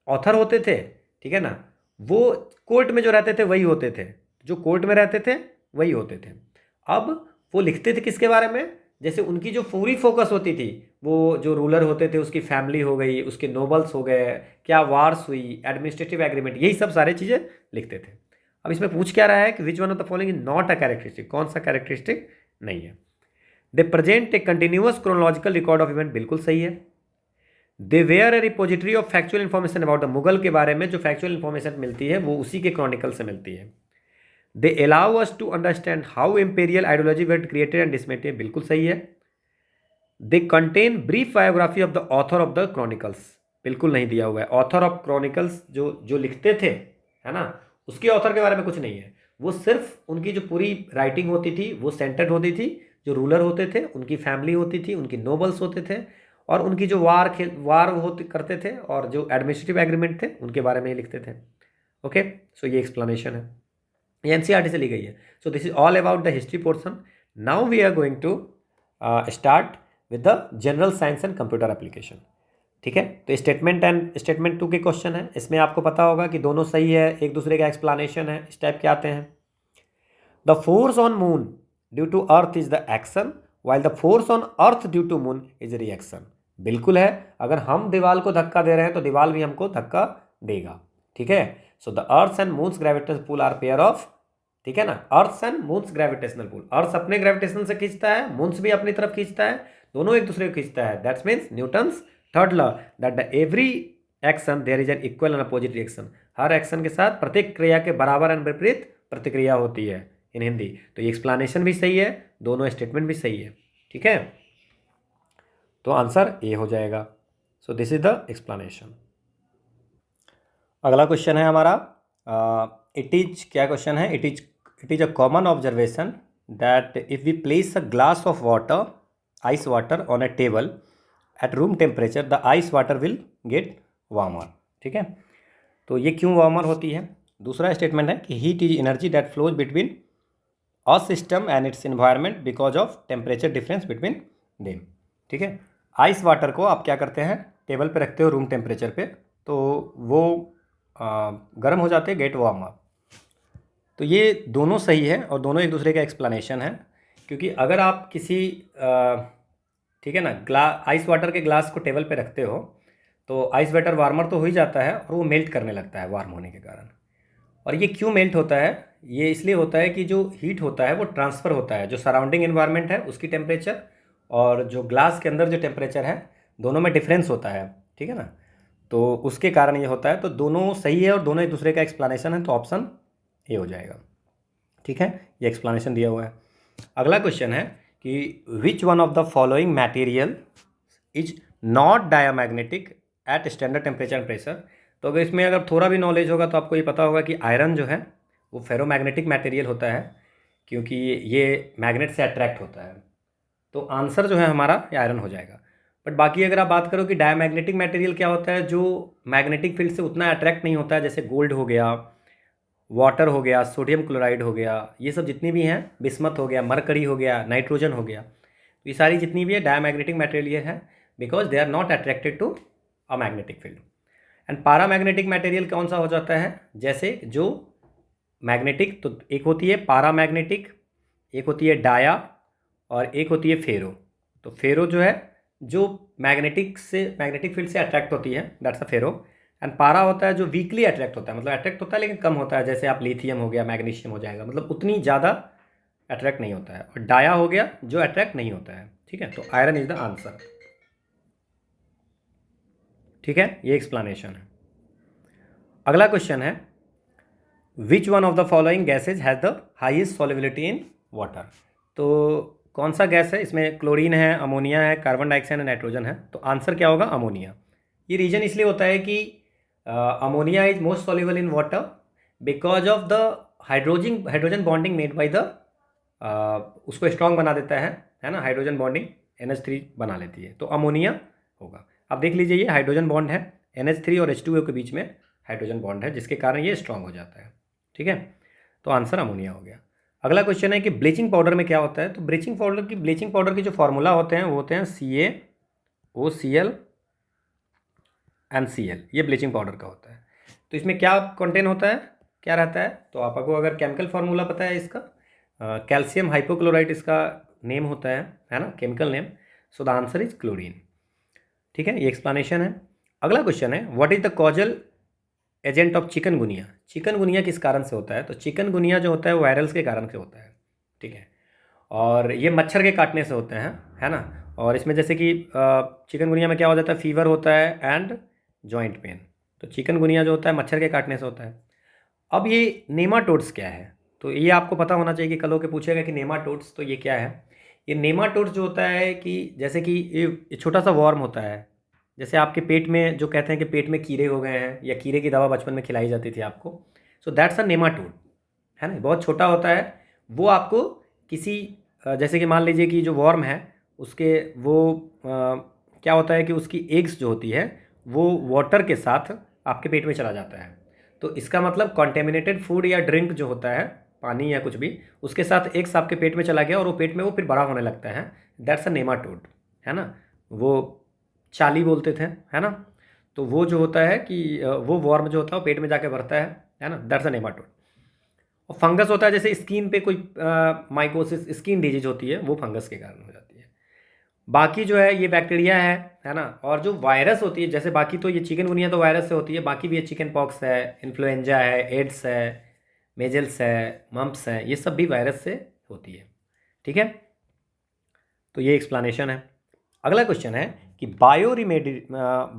ऑथर होते थे, ठीक है ना, वो कोर्ट में जो रहते थे वही होते थे, जो कोर्ट में रहते थे वही होते थे। अब वो लिखते थे किसके बारे में? जैसे उनकी जो पूरी फोकस होती थी, वो जो रूलर होते थे उसकी फैमिली हो गई, उसके नोबल्स हो गए, क्या वार्स हुई, एडमिनिस्ट्रेटिव एग्रीमेंट, यही सब सारे चीज़ें लिखते थे। अब इसमें पूछ क्या रहा है कि which one of the following is not a characteristic, कौन सा कैरेक्टरिस्टिक नहीं है। They present a continuous chronological record of event, बिल्कुल सही है। They were a repository of factual information about the Mughal, के बारे में जो फैक्चुअल इन्फॉर्मेशन मिलती है वो उसी के क्रॉनिकल से मिलती है। They allow us to understand how imperial ideology were created and dismantled, बिल्कुल सही है। They contain brief biography of the author of the chronicles, बिल्कुल नहीं दिया हुआ है। ऑथर ऑफ क्रॉनिकल्स जो लिखते थे, है ना, उसके ऑथर के बारे में कुछ नहीं है। वो सिर्फ उनकी जो पूरी राइटिंग होती थी वो सेंटर्ड होती थी, जो रूलर होते थे उनकी फैमिली होती थी, उनकी नोबल्स होते थे, और उनकी जो वार होते करते थे, और जो एडमिनिस्ट्रेटिव एग्रीमेंट थे उनके बारे में ही लिखते थे। ओके, सो ये एक्सप्लेनेशन है, ये एनसीईआरटी से ली गई है। So this is all about the history portion. Now we are going to start with the general science and computer application. ठीक है, तो स्टेटमेंट 2 के क्वेश्चन है। इसमें आपको पता होगा कि दोनों सही है, एक दूसरे का एक्सप्लेनेशन है, इस टाइप के आते हैं। The force on moon due to earth is the action, while the force on earth due to moon is reaction. बिल्कुल है। अगर हम दीवार को धक्का दे रहे हैं तो दीवार भी हमको धक्का देगा, ठीक है। So the earth and moons gravitational pull are pair of, ठीक है ना। Earth and moons gravitational pull, earth अपने ग्रेविटेशन से खींचता है, मून्स भी अपनी तरफ खींचता है, दोनों एक दूसरे को खींचता है। That's means Newton's third law that the every action there is an equal and opposite reaction. हर एक्शन के साथ प्रत्येक क्रिया के बराबर एंड विपरीत प्रतिक्रिया होती है इन हिंदी। तो ये एक्सप्लेनेशन भी सही है, दोनों स्टेटमेंट भी सही है, ठीक है। तो आंसर ए हो जाएगा। So this is the explanation. अगला क्वेश्चन है हमारा, इट इज, क्या क्वेश्चन है, it is a common observation that if we place a glass of water, ice water on a table at room temperature the ice water will get warmer, ठीक है। तो ये क्यों वार्मर होती है। दूसरा स्टेटमेंट है कि heat is energy that flows between a system and it's environment because of temperature difference between them, ठीक है। आइस वाटर को आप क्या करते हैं, टेबल पे रखते हो रूम टेम्परेचर पे, तो वो गर्म हो जाते हैं, गेट वार्मर। तो ये दोनों सही है और दोनों एक दूसरे का एक्सप्लेनेशन है। क्योंकि अगर आप किसी ठीक है ना, आइस वाटर के ग्लास को टेबल पे रखते हो तो आइस वाटर वार्मर तो हो ही जाता है और वो मेल्ट करने लगता है वार्म होने के कारण। और ये क्यों मेल्ट होता है, ये इसलिए होता है कि जो हीट होता है वो ट्रांसफ़र होता है, जो सराउंडिंग एनवायरनमेंट है उसकी टेम्परेचर और जो ग्लास के अंदर जो टेम्परेचर है दोनों में डिफरेंस होता है, ठीक है ना। तो उसके कारण ये होता है। तो दोनों सही है और दोनों एक दूसरे का एक्सप्लेनेशन है, तो ऑप्शन ए हो जाएगा, ठीक है। ये एक्सप्लेनेशन दिया हुआ है। अगला क्वेश्चन है कि which one of the following material is not diamagnetic at standard temperature and pressure. तो अगर इसमें अगर थोड़ा भी नॉलेज होगा तो आपको ये पता होगा कि आयरन जो है वो फेरोमैग्नेटिक मटेरियल होता है, क्योंकि ये मैग्नेट से अट्रैक्ट होता है। तो आंसर जो है हमारा ये आयरन हो जाएगा। बट बाकी अगर आप बात करो कि डायमैग्नेटिक मटेरियल क्या होता है, जो मैग्नेटिक फील्ड से उतना अट्रैक्ट नहीं होता है, जैसे गोल्ड हो गया, वाटर हो गया, सोडियम क्लोराइड हो गया, ये सब जितनी भी हैं, बिस्मथ हो गया, मरकरी हो गया, नाइट्रोजन हो गया, तो ये सारी जितनी भी है डायमैग्नेटिक मटेरियल है because they are not attracted to a magnetic field. And paramagnetic material कौन सा हो जाता है, जैसे जो मैग्नेटिक, तो एक होती है पारामैग्नेटिक, एक होती है डाया और एक होती है फेरो। तो फेरो जो है जो मैग्नेटिक फील्ड से अट्रैक्ट होती है, दैट्स अ फेरो। एंड पारा होता है जो वीकली अट्रैक्ट होता है, मतलब अट्रैक्ट होता है लेकिन कम होता है, जैसे आप लिथियम हो गया, मैग्नीशियम हो जाएगा, मतलब उतनी ज़्यादा अट्रैक्ट नहीं होता है। और डाया हो गया जो अट्रैक्ट नहीं होता है, ठीक है। तो आयरन इज द आंसर, ठीक है। ये एक्सप्लेनेशन है। अगला क्वेश्चन है which one of the following gases has the highest solubility in water. तो कौन सा गैस है, इसमें क्लोरीन है, अमोनिया है, कार्बन डाइऑक्साइड है, नाइट्रोजन है। तो आंसर क्या होगा, अमोनिया। ये रीजन इसलिए होता है कि ammonia is most soluble in water because of the hydrogen bonding made by the, उसको स्ट्रॉन्ग बना देता है ना, हाइड्रोजन बॉन्डिंग NH3 बना लेती है, तो अमोनिया होगा। आप देख लीजिए ये हाइड्रोजन बॉन्ड है, NH3 और H2O के बीच में हाइड्रोजन बॉन्ड है, जिसके कारण ये स्ट्रॉन्ग हो जाता है, ठीक है। तो आंसर अमोनिया हो गया। अगला क्वेश्चन है कि ब्लीचिंग पाउडर में क्या होता है। तो ब्लीचिंग पाउडर की जो फार्मूला होते हैं वो होते हैं CaOCl MCl, ये ब्लीचिंग पाउडर का होता है। तो इसमें क्या कंटेन होता है, क्या रहता है, तो आपको अगर केमिकल फार्मूला पता है इसका, कैल्शियम हाइपोक्लोराइट इसका नेम होता है ना, chemical name. So the answer is chlorine, ठीक है। ये एक्सप्लेनेशन है। अगला क्वेश्चन है what is the causal agent of chikungunya. Chikungunya किस कारण से होता है, तो चिकनगुनिया जो होता है वो वायरल्स के कारण से होता है, ठीक है। और ये मच्छर के काटने से होते हैं, है ना। और इसमें जैसे कि चिकनगुनिया में क्या हो जाता है, फीवर होता है एंड जॉइंट पेन। तो चिकनगुनिया जो होता है मच्छर के काटने से होता है। अब ये नेमाटोड्स क्या है, तो ये आपको पता होना चाहिए कि कल होके पूछेगा कि नेमाटोड्स तो ये क्या है। ये नेमाटोड्स जो होता है कि जैसे कि ये छोटा सा वर्म होता है, जैसे आपके पेट में जो कहते हैं कि पेट में कीड़े हो गए हैं, या कीड़े की दवा बचपन में खिलाई जाती थी आपको, सो दैट्स अ नेमाटोड, है ना, बहुत छोटा होता है। वो आपको किसी जैसे कि मान लीजिए कि जो वर्म है उसके वो क्या होता है कि उसकी एग्स जो होती है वो वाटर के साथ आपके पेट में चला जाता है। तो इसका मतलब कॉन्टेमिनेटेड फूड या ड्रिंक जो होता है, पानी या कुछ भी, उसके साथ एग्स आपके पेट में चला गया और वो पेट में वो फिर बड़ा होने लगता है, दैट्स अ नेमाटोड, है ना। वो चाली बोलते थे, है ना। तो वो जो होता है कि वो वर्म जो होता है वो पेट में जाके भरता है ना, दैट्स अ नेमाटोड। और फंगस होता है जैसे स्किन पे कोई माइकोसिस स्किन डिजीज होती है, वो फंगस के कारण हो जाती है। बाकी जो है ये बैक्टीरिया है ना। और जो वायरस होती है, जैसे बाकी तो ये चिकनगुनिया तो वायरस से होती है, बाकी भी ये चिकन पॉक्स है, इन्फ्लुएंजा है, एड्स है, मेजल्स है, मम्प्स है, ये सब भी वायरस से होती है। ठीक है, तो ये एक्सप्लेनेशन है। अगला क्वेश्चन है कि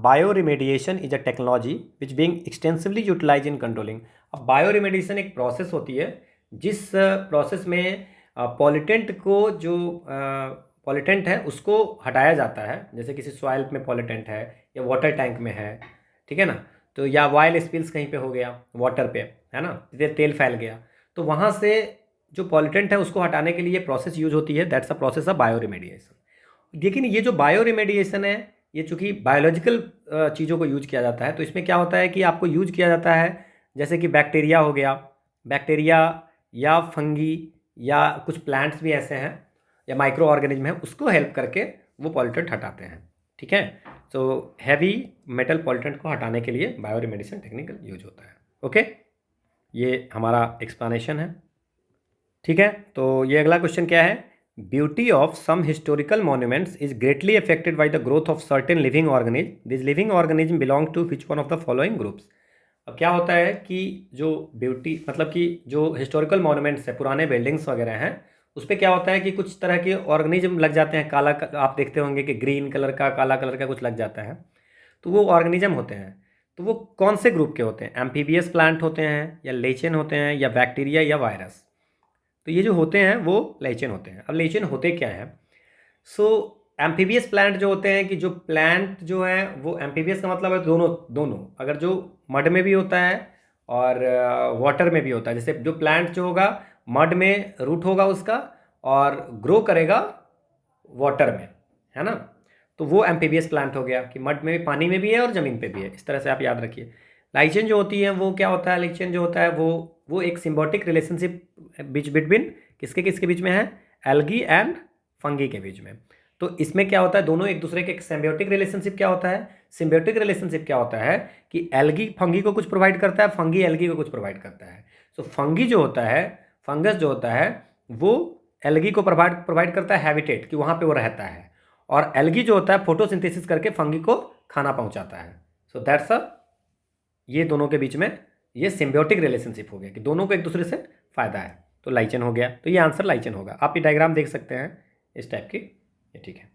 bioremediation is a technology which being extensively utilize in controlling. अब बायोरिमेडिएशन एक प्रोसेस होती है जिस प्रोसेस में पॉलिटेंट को जो पॉलिटेंट है उसको हटाया जाता है, जैसे किसी सॉइल में पॉलिटेंट है या वाटर टैंक में है, ठीक है ना, तो या ऑयल स्पिल्स कहीं पे हो गया वाटर पे, है ना, तेल फैल गया, तो वहाँ से जो पॉलिटेंट है उसको हटाने के लिए प्रोसेस यूज होती है, दैट्स अ प्रोसेस ऑफ बायोरिमेडिएशन। लेकिन ये जो बायोरिमेडिएशन है ये चूँकि बायोलॉजिकल चीज़ों को यूज किया जाता है, तो इसमें क्या होता है कि आपको यूज किया जाता है जैसे कि बैक्टीरिया हो गया, बैक्टीरिया या फंगी या कुछ प्लांट्स भी ऐसे हैं या माइक्रो ऑर्गेनिज्म है, उसको हेल्प करके वो पॉल्यूटेंट हटाते हैं। ठीक है, तो हैवी मेटल पॉल्यूटेंट को हटाने के लिए बायोरिमेडिएशन टेक्निक यूज होता है। ओके, ये हमारा एक्सप्लेनेशन है। ठीक है, तो ये अगला क्वेश्चन क्या है, beauty of some historical monuments is greatly affected by the growth of certain living organism, this living organism belong to which one of the following groups. अब क्या होता है कि जो ब्यूटी मतलब कि जो हिस्टोरिकल मॉन्यूमेंट्स है, पुराने बिल्डिंग्स वगैरह हैं, उस पर क्या होता है कि कुछ तरह के ऑर्गेनिज्म लग जाते हैं, काला आप देखते होंगे कि ग्रीन कलर का, काला कलर का कुछ लग जाता है, तो वो ऑर्गेनिज्म होते हैं। तो वो कौन से ग्रुप के होते हैं, एम्फीबियस प्लांट होते हैं या लेचन होते हैं या बैक्टीरिया या वायरस। तो ये जो होते हैं वो लेचन होते हैं। अब लेचन होते क्या हैं, सो एम्फीबियस प्लांट जो होते हैं कि जो प्लांट जो है वो एम्फीबियस का मतलब है दोनों दोनों, अगर जो मड में भी होता है और वाटर में भी होता है। जैसे जो प्लांट जो होगा मड में रूट होगा उसका और ग्रो करेगा वाटर में, है ना, तो वो एम्फीबियस प्लांट हो गया कि मड में भी, पानी में भी है और ज़मीन पे भी है। इस तरह से आप याद रखिए। लाइचेन जो होती है वो क्या होता है, लाइचेन जो होता है वो एक सिम्बायोटिक रिलेशनशिप बिटवीन किसके किसके बीच में है, एल्गी एंड फंगी के बीच में। तो इसमें क्या होता है, दोनों एक दूसरे के सिम्बायोटिक रिलेशनशिप क्या होता है, सिम्बायोटिक रिलेशनशिप क्या होता है कि एल्गी फंगी को कुछ प्रोवाइड करता है, फंगी एल्गी को कुछ प्रोवाइड करता है। सो फंगी जो होता है, फंगस जो होता है वो एल्गी को प्रोवाइड करता है हैबिटेट कि वहाँ पे वो रहता है, और एल्गी जो होता है फोटोसिंथेसिस करके फंगी को खाना पहुँचाता है। सो दैट्स अ, ये दोनों के बीच में ये सिम्बायोटिक रिलेशनशिप हो गया कि दोनों को एक दूसरे से फ़ायदा है, तो लाइचन हो गया। तो ये आंसर लाइचन होगा। आप ये डायग्राम देख सकते हैं इस टाइप की, ये ठीक है।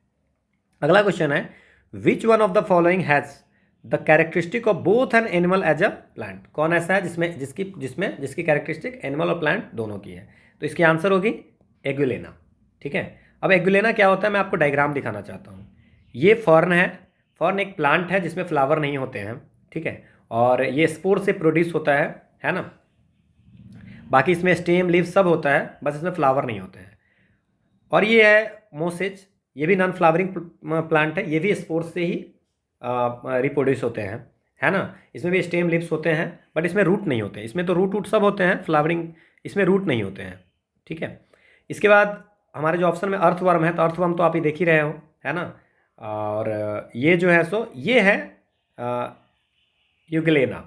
अगला क्वेश्चन है, which one of the following has the characteristic of both an animal as a plant. कौन ऐसा है जिसकी कैरेक्टरिस्टिक एनिमल और प्लांट दोनों की है, तो इसकी आंसर होगी एग्युलेना। ठीक है, अब एग्युलेना क्या होता है मैं आपको डायग्राम दिखाना चाहता हूँ। ये फर्न है, फर्न एक प्लांट है जिसमें फ्लावर नहीं होते हैं, ठीक है, और ये स्पोर से प्रोड्यूस होता है ना। बाकी इसमें स्टेम लीव सब होता है, बस इसमें फ्लावर नहीं होते हैं। और ये है मोसेज, ये भी नॉन फ्लावरिंग प्लांट है, ये भी स्पोर्स से ही रिप्रोड्यूस होते हैं, है ना। इसमें भी स्टेम लिप्स होते हैं बट इसमें रूट नहीं होते, इसमें तो रूट सब होते हैं, फ्लावरिंग इसमें रूट नहीं होते हैं। ठीक है, इसके बाद हमारे जो ऑप्शन में अर्थवर्म है, तो अर्थवर्म तो आप ही देख ही रहे हो, है ना। और ये जो है सो ये है यूग्लेना,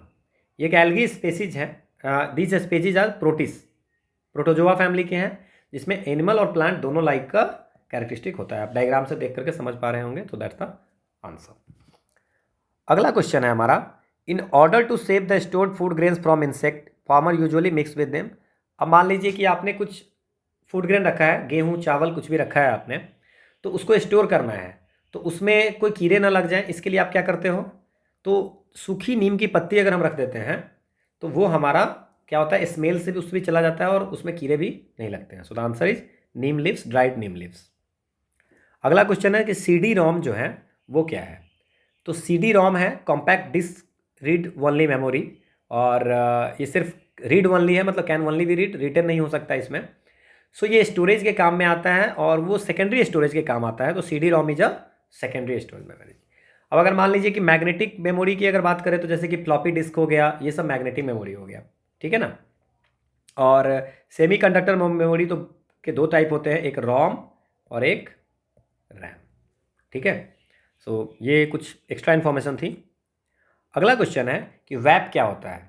ये एक एल्गी स्पेसीज है। These species are protozoa family के हैं, जिसमें एनिमल और प्लांट दोनों लाइक का कैरेक्टरिस्टिक होता है। आप डायग्राम से देख करके समझ पा रहे होंगे, तो दैट्स द आंसर। अगला क्वेश्चन है हमारा, in order to save the stored food grains from insect farmer usually mix with them. अब मान लीजिए कि आपने कुछ फूड ग्रेन रखा है, गेहूँ चावल कुछ भी रखा है आपने, तो उसको स्टोर करना है, तो उसमें कोई कीड़े ना लग जाए, इसके लिए आप क्या करते हो, तो सूखी नीम की पत्ती अगर हम रख देते हैं तो वो हमारा क्या होता है, स्मेल से भी उस भी चला जाता है और उसमें कीड़े भी नहीं लगते हैं। सो the answer is Neem leaves, dried Neem leaves. अगला क्वेश्चन है कि CD रोम जो है वो क्या है, तो CD रोम है compact disc read only memory, और ये सिर्फ रीड ओनली है, मतलब can only be read, return नहीं हो सकता इसमें। सो ये स्टोरेज के काम में आता है और वो सेकेंडरी स्टोरेज के काम आता है, तो CD ROM is a secondary storage memory. अब अगर मान लीजिए कि मैग्नेटिक मेमोरी की अगर बात करें, तो जैसे कि फ्लॉपी डिस्क हो गया, ये सब मैग्नेटिक मेमोरी हो गया, ठीक है ना। और सेमीकंडक्टर मेमोरी तो के दो टाइप होते हैं, एक रोम और एक रैम, ठीक है। सो ये कुछ एक्स्ट्रा इन्फॉर्मेशन थी। अगला क्वेश्चन है कि वैप क्या होता है।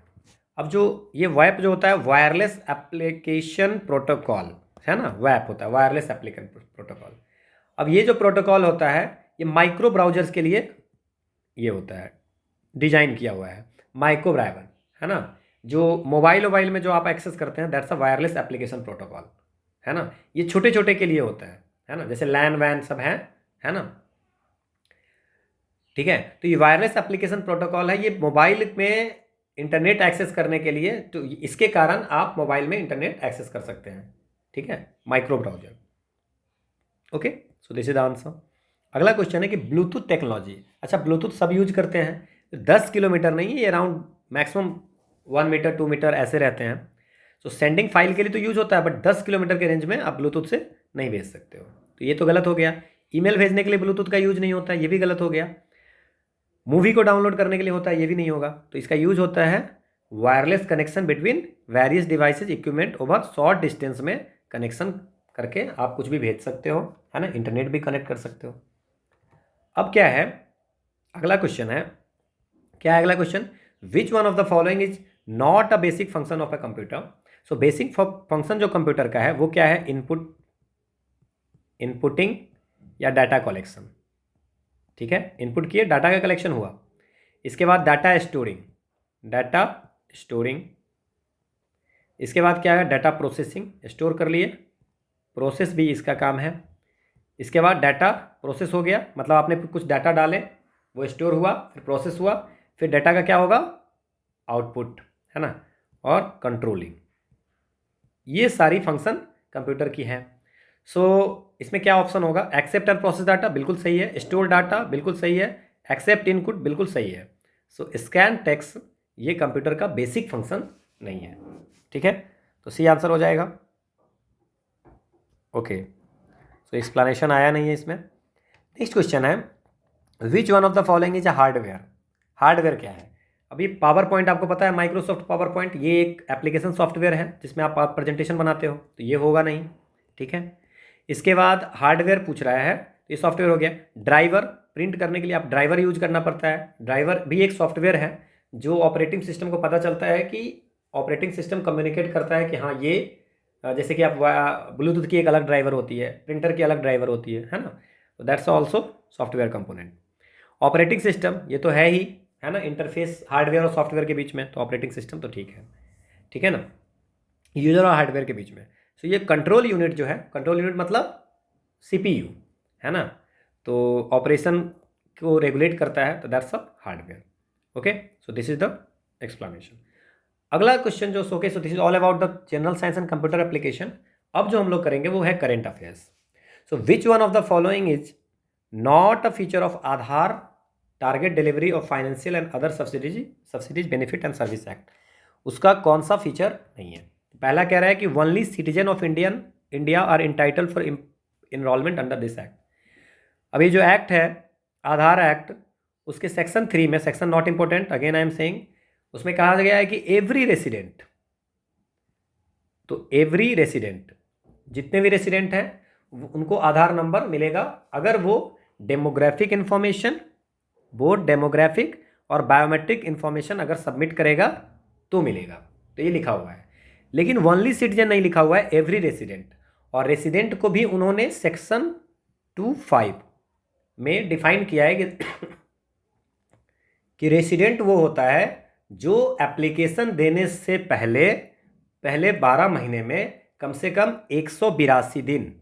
अब जो ये वैप जो होता है वायरलेस एप्लीकेशन प्रोटोकॉल, है ना, वैप होता है वायरलेस एप्लीकेशन प्रोटोकॉल। अब ये जो प्रोटोकॉल होता है ये माइक्रो ब्राउजर्स के लिए ये होता है, डिजाइन किया हुआ है, माइक्रो ब्राउजर, है ना। जो मोबाइल में जो आप एक्सेस करते हैं that's a wireless application protocol, है ना। ये छोटे छोटे के लिए होता है ना, जैसे लैन वैन सब है ना, ठीक है। तो ये वायरलेस एप्लीकेशन प्रोटोकॉल है, ये मोबाइल में इंटरनेट एक्सेस करने के लिए, तो इसके कारण आप मोबाइल में इंटरनेट एक्सेस कर सकते हैं, ठीक है, micro browser. Okay, so this is the answer. अगला क्वेश्चन है कि ब्लूटूथ टेक्नोलॉजी। अच्छा, ब्लूटूथ सब यूज करते हैं, 10 किलोमीटर नहीं है ये, अराउंड मैक्सिमम 1 मीटर 2 मीटर ऐसे रहते हैं। सो सेंडिंग फाइल के लिए तो यूज होता है, बट 10 किलोमीटर के रेंज में आप ब्लूटूथ से नहीं भेज सकते हो, तो ये तो गलत हो गया। ईमेल भेजने के लिए ब्लूटूथ का यूज नहीं होता, ये भी गलत हो गया। मूवी को डाउनलोड करने के लिए होता है, ये भी नहीं होगा। तो इसका यूज होता है wireless connection between various devices equipment over short distance में कनेक्शन करके आप कुछ भी भेज सकते हो, है ना, इंटरनेट भी कनेक्ट कर सकते हो। अब क्या है, अगला क्वेश्चन है, क्या है अगला question, which one of the following is not a basic function of a computer. So basic function जो कंप्यूटर का है वो क्या है, इनपुटिंग या डाटा कलेक्शन, ठीक है। इनपुट किए, डाटा का कलेक्शन हुआ, इसके बाद डाटा स्टोरिंग, इसके बाद क्या है, डाटा प्रोसेसिंग, स्टोर कर लिए, प्रोसेस भी इसका काम है। इसके बाद डाटा प्रोसेस हो गया, मतलब आपने कुछ डाटा डाले, वो स्टोर हुआ, फिर प्रोसेस हुआ, फिर डाटा का क्या होगा, आउटपुट, है ना, और कंट्रोलिंग। ये सारी फंक्शन कंप्यूटर की हैं। सो इसमें क्या ऑप्शन होगा, एक्सेप्ट एंड प्रोसेस डाटा बिल्कुल सही है, स्टोर डाटा बिल्कुल सही है, एक्सेप्ट इनपुट बिल्कुल सही है। सो स्कैन टेक्स्ट ये कंप्यूटर का बेसिक फंक्शन नहीं है, ठीक है, तो सी आंसर हो जाएगा। ओके, सो एक्सप्लेनेशन आया नहीं है इसमें। नेक्स्ट क्वेश्चन है, which one of the following is a hardware. Hardware क्या है, अभी पावर पॉइंट आपको पता है, माइक्रोसॉफ्ट पावर पॉइंट ये एक एप्लीकेशन सॉफ्टवेयर है जिसमें आप प्रेजेंटेशन बनाते हो, तो ये होगा नहीं, ठीक है। इसके बाद हार्डवेयर पूछ रहा है, ये सॉफ्टवेयर हो गया। ड्राइवर, प्रिंट करने के लिए आप ड्राइवर यूज करना पड़ता है, ड्राइवर भी एक सॉफ्टवेयर है जो ऑपरेटिंग सिस्टम को पता चलता है कि ऑपरेटिंग सिस्टम कम्युनिकेट करता है कि हाँ ये जैसे कि आप ब्लूटूथ की एक अलग ड्राइवर होती है, प्रिंटर की अलग ड्राइवर होती है ना, तो that's also software component. Operating system ये तो है ही, है ना, इंटरफेस हार्डवेयर और सॉफ्टवेयर के बीच में, तो ऑपरेटिंग सिस्टम तो ठीक है ना, यूजर और हार्डवेयर के बीच में। सो ये कंट्रोल यूनिट जो है, कंट्रोल यूनिट मतलब सीपीयू, है ना, तो ऑपरेशन को रेगुलेट करता है, तो that's a hardware. Okay, so this is the explanation. अगला क्वेश्चन जो सो this is all about the general science and computer application. अब जो हम लोग करेंगे वो है current affairs. So which one of the following is not a feature of Aadhaar target delivery of financial and other subsidies benefit and service act. उसका कौन सा फीचर नहीं है। पहला कह रहा है कि only citizen of India are entitle for enrolment under this act. अभी जो एक्ट है, आधार एक्ट, उसके सेक्शन 3 में, section not important again I am saying, उसमें कहा गया है कि एवरी रेसिडेंट, तो एवरी रेसिडेंट, जितने भी रेसिडेंट हैं उनको आधार नंबर मिलेगा अगर वो डेमोग्राफिक इंफॉर्मेशन, बोथ डेमोग्राफिक और बायोमेट्रिक इंफॉर्मेशन अगर सबमिट करेगा तो मिलेगा, तो ये लिखा हुआ है। लेकिन ओनली सिटीजन नहीं लिखा हुआ है, एवरी रेसिडेंट। और रेसिडेंट को भी उन्होंने सेक्शन 2(5) में डिफाइन किया है कि रेसिडेंट वो होता है जो एप्लीकेशन देने से पहले 12 महीने में कम से कम 182 दिन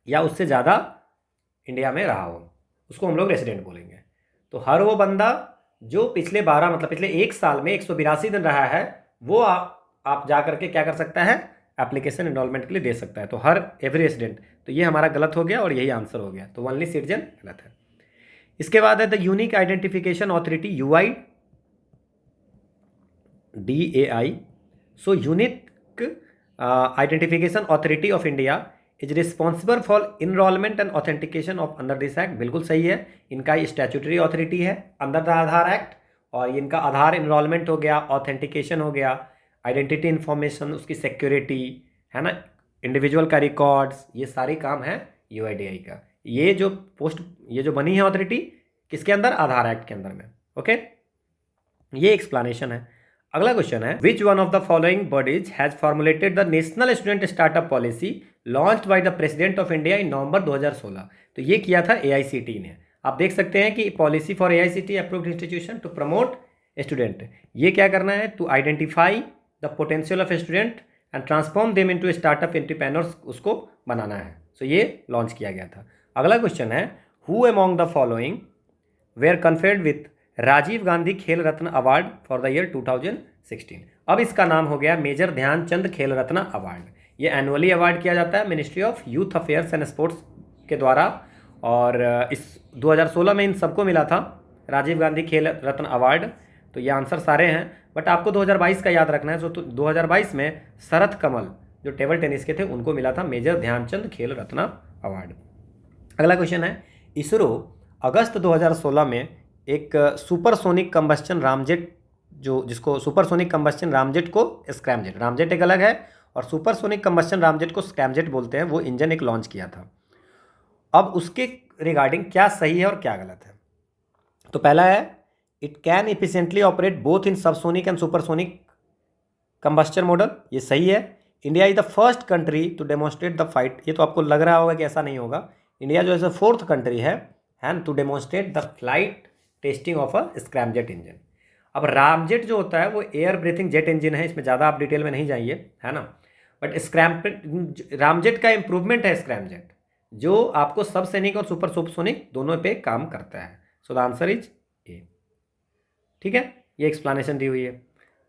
या उससे ज़्यादा इंडिया में रहा हो, उसको हम लोग रेसिडेंट बोलेंगे। तो हर वो बंदा जो पिछले 12 मतलब पिछले 1 साल में 182 दिन रहा है, वो आप जा करके क्या कर सकता है, एप्लीकेशन एनरोलमेंट के लिए दे सकता है। तो हर एवरी रेसिडेंट, तो ये हमारा गलत हो गया और यही आंसर हो गया, तो ओनली सिटीजन गलत है। इसके बाद है the unique identification authority, UIDAI। So unique identification authority of India is responsible for enrolment and authentication of under this act. बिल्कुल सही है, इनका स्टैट्यूटरी अथॉरिटी है अंडर द आधार एक्ट, और इनका आधार इनरोलमेंट हो गया, ऑथेंटिकेशन हो गया, आइडेंटिटी इन्फॉर्मेशन, उसकी सिक्योरिटी, है ना, इंडिविजुअल का रिकॉर्ड्स, ये सारी काम है UIDAI का। ये जो बनी है अथॉरिटी किसके अंदर, आधार एक्ट के अंदर में। ओके, ये एक्सप्लेनेशन है। अगला क्वेश्चन है, which one of the following bodies has formulated the national student startup policy launched by the president of India in November 2016। तो ये किया था AICTE ने। आप देख सकते हैं कि policy for AICTE approved institution to promote student. ये क्या करना है, to identify the potential of student and transform them into startup entrepreneurs, उसको बनाना है। सो ये लॉन्च किया गया था। अगला क्वेश्चन है, who among the following were conferred with Rajiv Gandhi Khel Ratna award for the year 2016। अब इसका नाम हो गया मेजर ध्यानचंद खेल रत्न अवार्ड। ये एनुअली अवार्ड किया जाता है ministry of youth affairs and sports के द्वारा, और इस 2016 में इन सबको मिला था राजीव गांधी खेल रत्न अवार्ड। तो ये आंसर सारे हैं, बट आपको 2022 का याद रखना है। जो 2022 में शरत कमल जो टेबल टेनिस के थे उनको मिला था मेजर ध्यानचंद खेल रत्न अवार्ड। अगला क्वेश्चन है, इसरो अगस्त 2016 में एक सुपरसोनिक कंबस्चन रामजेट, जो जिसको सुपरसोनिक कंबस्चन रामजेट को स्क्रैमजेट, रामजेट एक अलग है और सुपरसोनिक कंबस्चन रामजेट को स्क्रैमजेट बोलते हैं, वो इंजन एक लॉन्च किया था। अब उसके रिगार्डिंग क्या सही है और क्या गलत है। तो पहला है, it can efficiently operate both in subsonic and supersonic combustion model, ये सही है। India is the first country to demonstrate the fight, ये तो आपको लग रहा होगा कि ऐसा नहीं होगा। इंडिया जो है 4th कंट्री है and to demonstrate the flight testing of a scramjet engine. अब रामजेट जो होता है वो एयर ब्रीथिंग जेट इंजन है, इसमें ज़्यादा आप डिटेल में नहीं जाइए, है ना। बट रामजेट का इम्प्रूवमेंट है स्क्रैमजेट, जो आपको सबसोनिक और सुपरसोनिक दोनों पे काम करता है। So the answer is A. ठीक है, ये एक्सप्लेनेशन दी हुई है।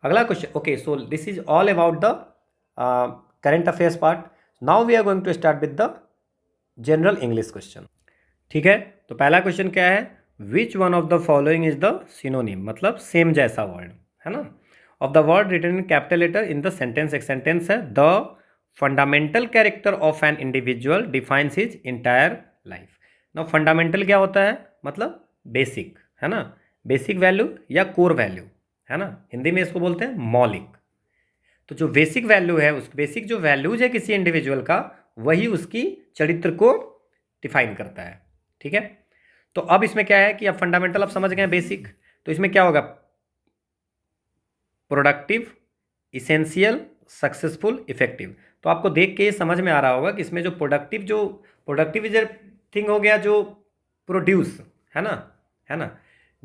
अगला question, okay, so this is all about the current affairs part. Now we are going to start with the general English question. ठीक है, तो पहला क्वेश्चन क्या है, which one of the following is the synonym, मतलब सेम जैसा वर्ड, है ना, of the word written in capital letter in the sentence. एक सेंटेंस है, the fundamental character of an individual defines his entire life. ना फंडामेंटल क्या होता है, मतलब बेसिक, है ना, बेसिक वैल्यू या कोर वैल्यू, है ना, हिंदी में इसको बोलते हैं मौलिक। तो जो बेसिक वैल्यू है, उस बेसिक जो वैल्यूज है किसी इंडिविजुअल का, वही उसकी चरित्र को डिफाइन करता है। ठीक है, तो अब इसमें क्या है कि अब फंडामेंटल आप समझ गए, बेसिक, तो इसमें क्या होगा, प्रोडक्टिव, इसेंशियल, सक्सेसफुल, इफेक्टिव। तो आपको देख के समझ में आ रहा होगा कि इसमें जो प्रोडक्टिव इज थिंग हो गया, जो प्रोड्यूस, है ना,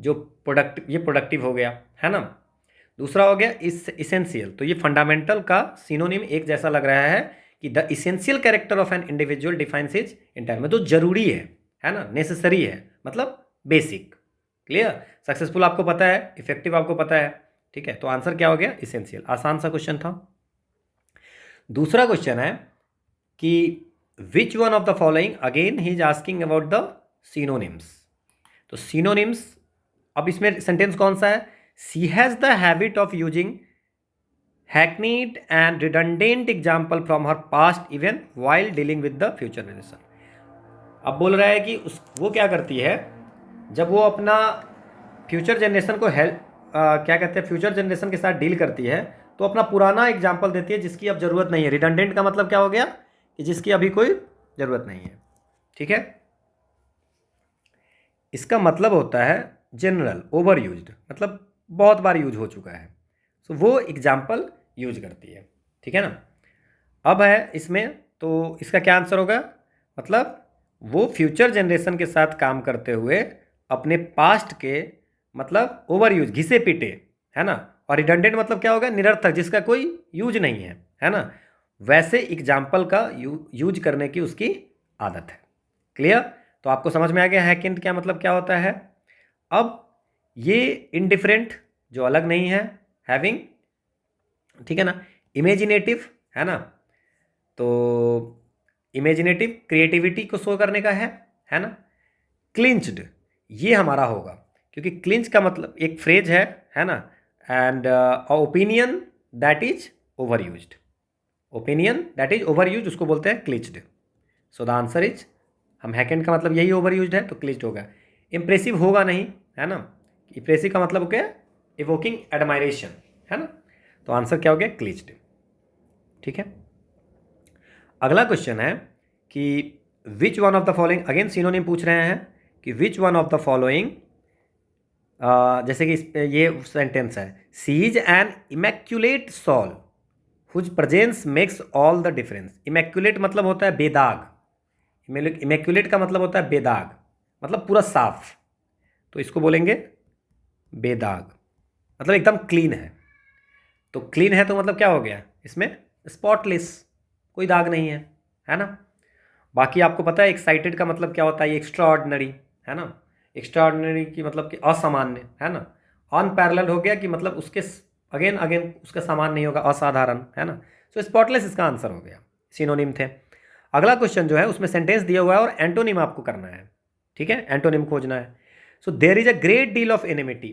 जो प्रोडक्टिव, ये प्रोडक्टिव हो गया, है ना। दूसरा हो गया इसेंशियल, तो ये फंडामेंटल का सिनोनिम एक जैसा लग रहा है कि the essential character of an individual defines his entire, में तो जरूरी है ना, नेसेसरी है, मतलब बेसिक। क्लियर, सक्सेसफुल आपको पता है, इफेक्टिव आपको पता है। ठीक है, तो आंसर क्या हो गया, इसेंशियल। आसान सा क्वेश्चन था। दूसरा क्वेश्चन है कि which one of the following, again he is asking about the synonyms. तो सिनोनिम्स, अब इसमें सेंटेंस कौन सा है, she has the habit of using hackneyed and redundant example from her past event while dealing with the future generation. अब बोल रहा है कि वो क्या करती है, जब वो अपना फ्यूचर जनरेशन को क्या कहते हैं, फ्यूचर जनरेशन के साथ डील करती है, तो अपना पुराना एग्जाम्पल देती है जिसकी अब ज़रूरत नहीं है। रिडंडेंट का मतलब क्या हो गया, कि जिसकी अभी कोई ज़रूरत नहीं है। ठीक है, इसका मतलब होता है जनरल, ओवर यूज्ड, मतलब बहुत बार यूज हो चुका है, सो वो एग्जाम्पल यूज करती है। ठीक है ना। अब है इसमें, तो इसका क्या आंसर होगा, मतलब वो फ्यूचर जनरेशन के साथ काम करते हुए अपने पास्ट के, मतलब ओवर यूज, घिसे पीटे, है ना, और रिडंडेंट मतलब क्या होगा, निरर्थक, जिसका कोई यूज नहीं है ना, वैसे एग्जाम्पल का यूज करने की उसकी आदत है। क्लियर, तो आपको समझ में आ गया हैकेंट क्या मतलब क्या होता है। अब ये इनडिफरेंट जो अलग नहीं है, हैविंग, ठीक है ना, इमेजिनेटिव, है ना, तो इमेजिनेटिव क्रिएटिविटी को शो करने का है ना। क्लिंच्ड, ये हमारा होगा, क्योंकि क्लिंच का मतलब एक फ्रेज है ना, and opinion that is over used, opinion that is over use, उसको बोलते हैं clinched. So the answer is, हम हैकेंड का मतलब यही ओवर यूज्ड है, तो क्लिंच्ड होगा। इम्प्रेसिव होगा नहीं, है ना, इम्प्रेसिव का मतलब क्या है, इवोकिंग एडमायरेशन, है ना, तो आंसर क्या हो गया, क्लिंच्ड। ठीक है, अगला क्वेश्चन है कि which one of the following, again synonym पूछ रहे हैं कि which one of the following जैसे कि ये सेंटेंस है, she is an immaculate soul whose presence makes all the difference. Immaculate मतलब होता है बेदाग, इमैक्यूलेट का मतलब होता है बेदाग, मतलब पूरा साफ, तो इसको बोलेंगे बेदाग, मतलब एकदम क्लीन है। तो क्लीन है तो मतलब क्या हो गया इसमें, स्पॉटलेस, कोई दाग नहीं है ना। बाकी आपको पता है एक्साइटेड का मतलब क्या होता है, एक्स्ट्रा ऑर्डिनरी, है ना। एक्स्ट्रा ऑर्डिनरी की मतलब कि असामान्य, है ना। अनपैरेलल हो गया कि मतलब उसके अगेन अगेन उसका समान नहीं होगा, असाधारण, है ना। सो स्पॉटलेस इसका आंसर हो गया, सिनोनिम थे। अगला क्वेश्चन जो है उसमें सेंटेंस दिया हुआ है और एंटोनिम आपको करना है, ठीक है, एंटोनिम खोजना है। So there is a great deal of enmity.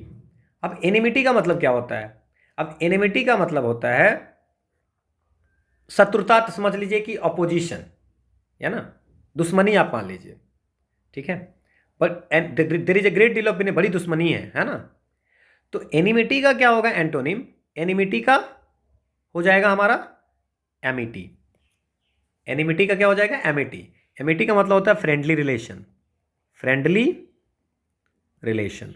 अब एनिमिटी का मतलब क्या होता है, अब एनिमिटी का मतलब होता है शत्रुता, तो समझ लीजिए कि अपोजिशन, है ना, दुश्मनी आप मान लीजिए, ठीक है। But there is a great deal of, बड़ी दुश्मनी है ना। तो एनिमिटी का क्या होगा एंटोनिम, एनिमिटी का हो जाएगा हमारा एमिटी। एनिमिटी का क्या हो जाएगा एमिटी। एमिटी का मतलब होता है फ्रेंडली रिलेशन, फ्रेंडली रिलेशन,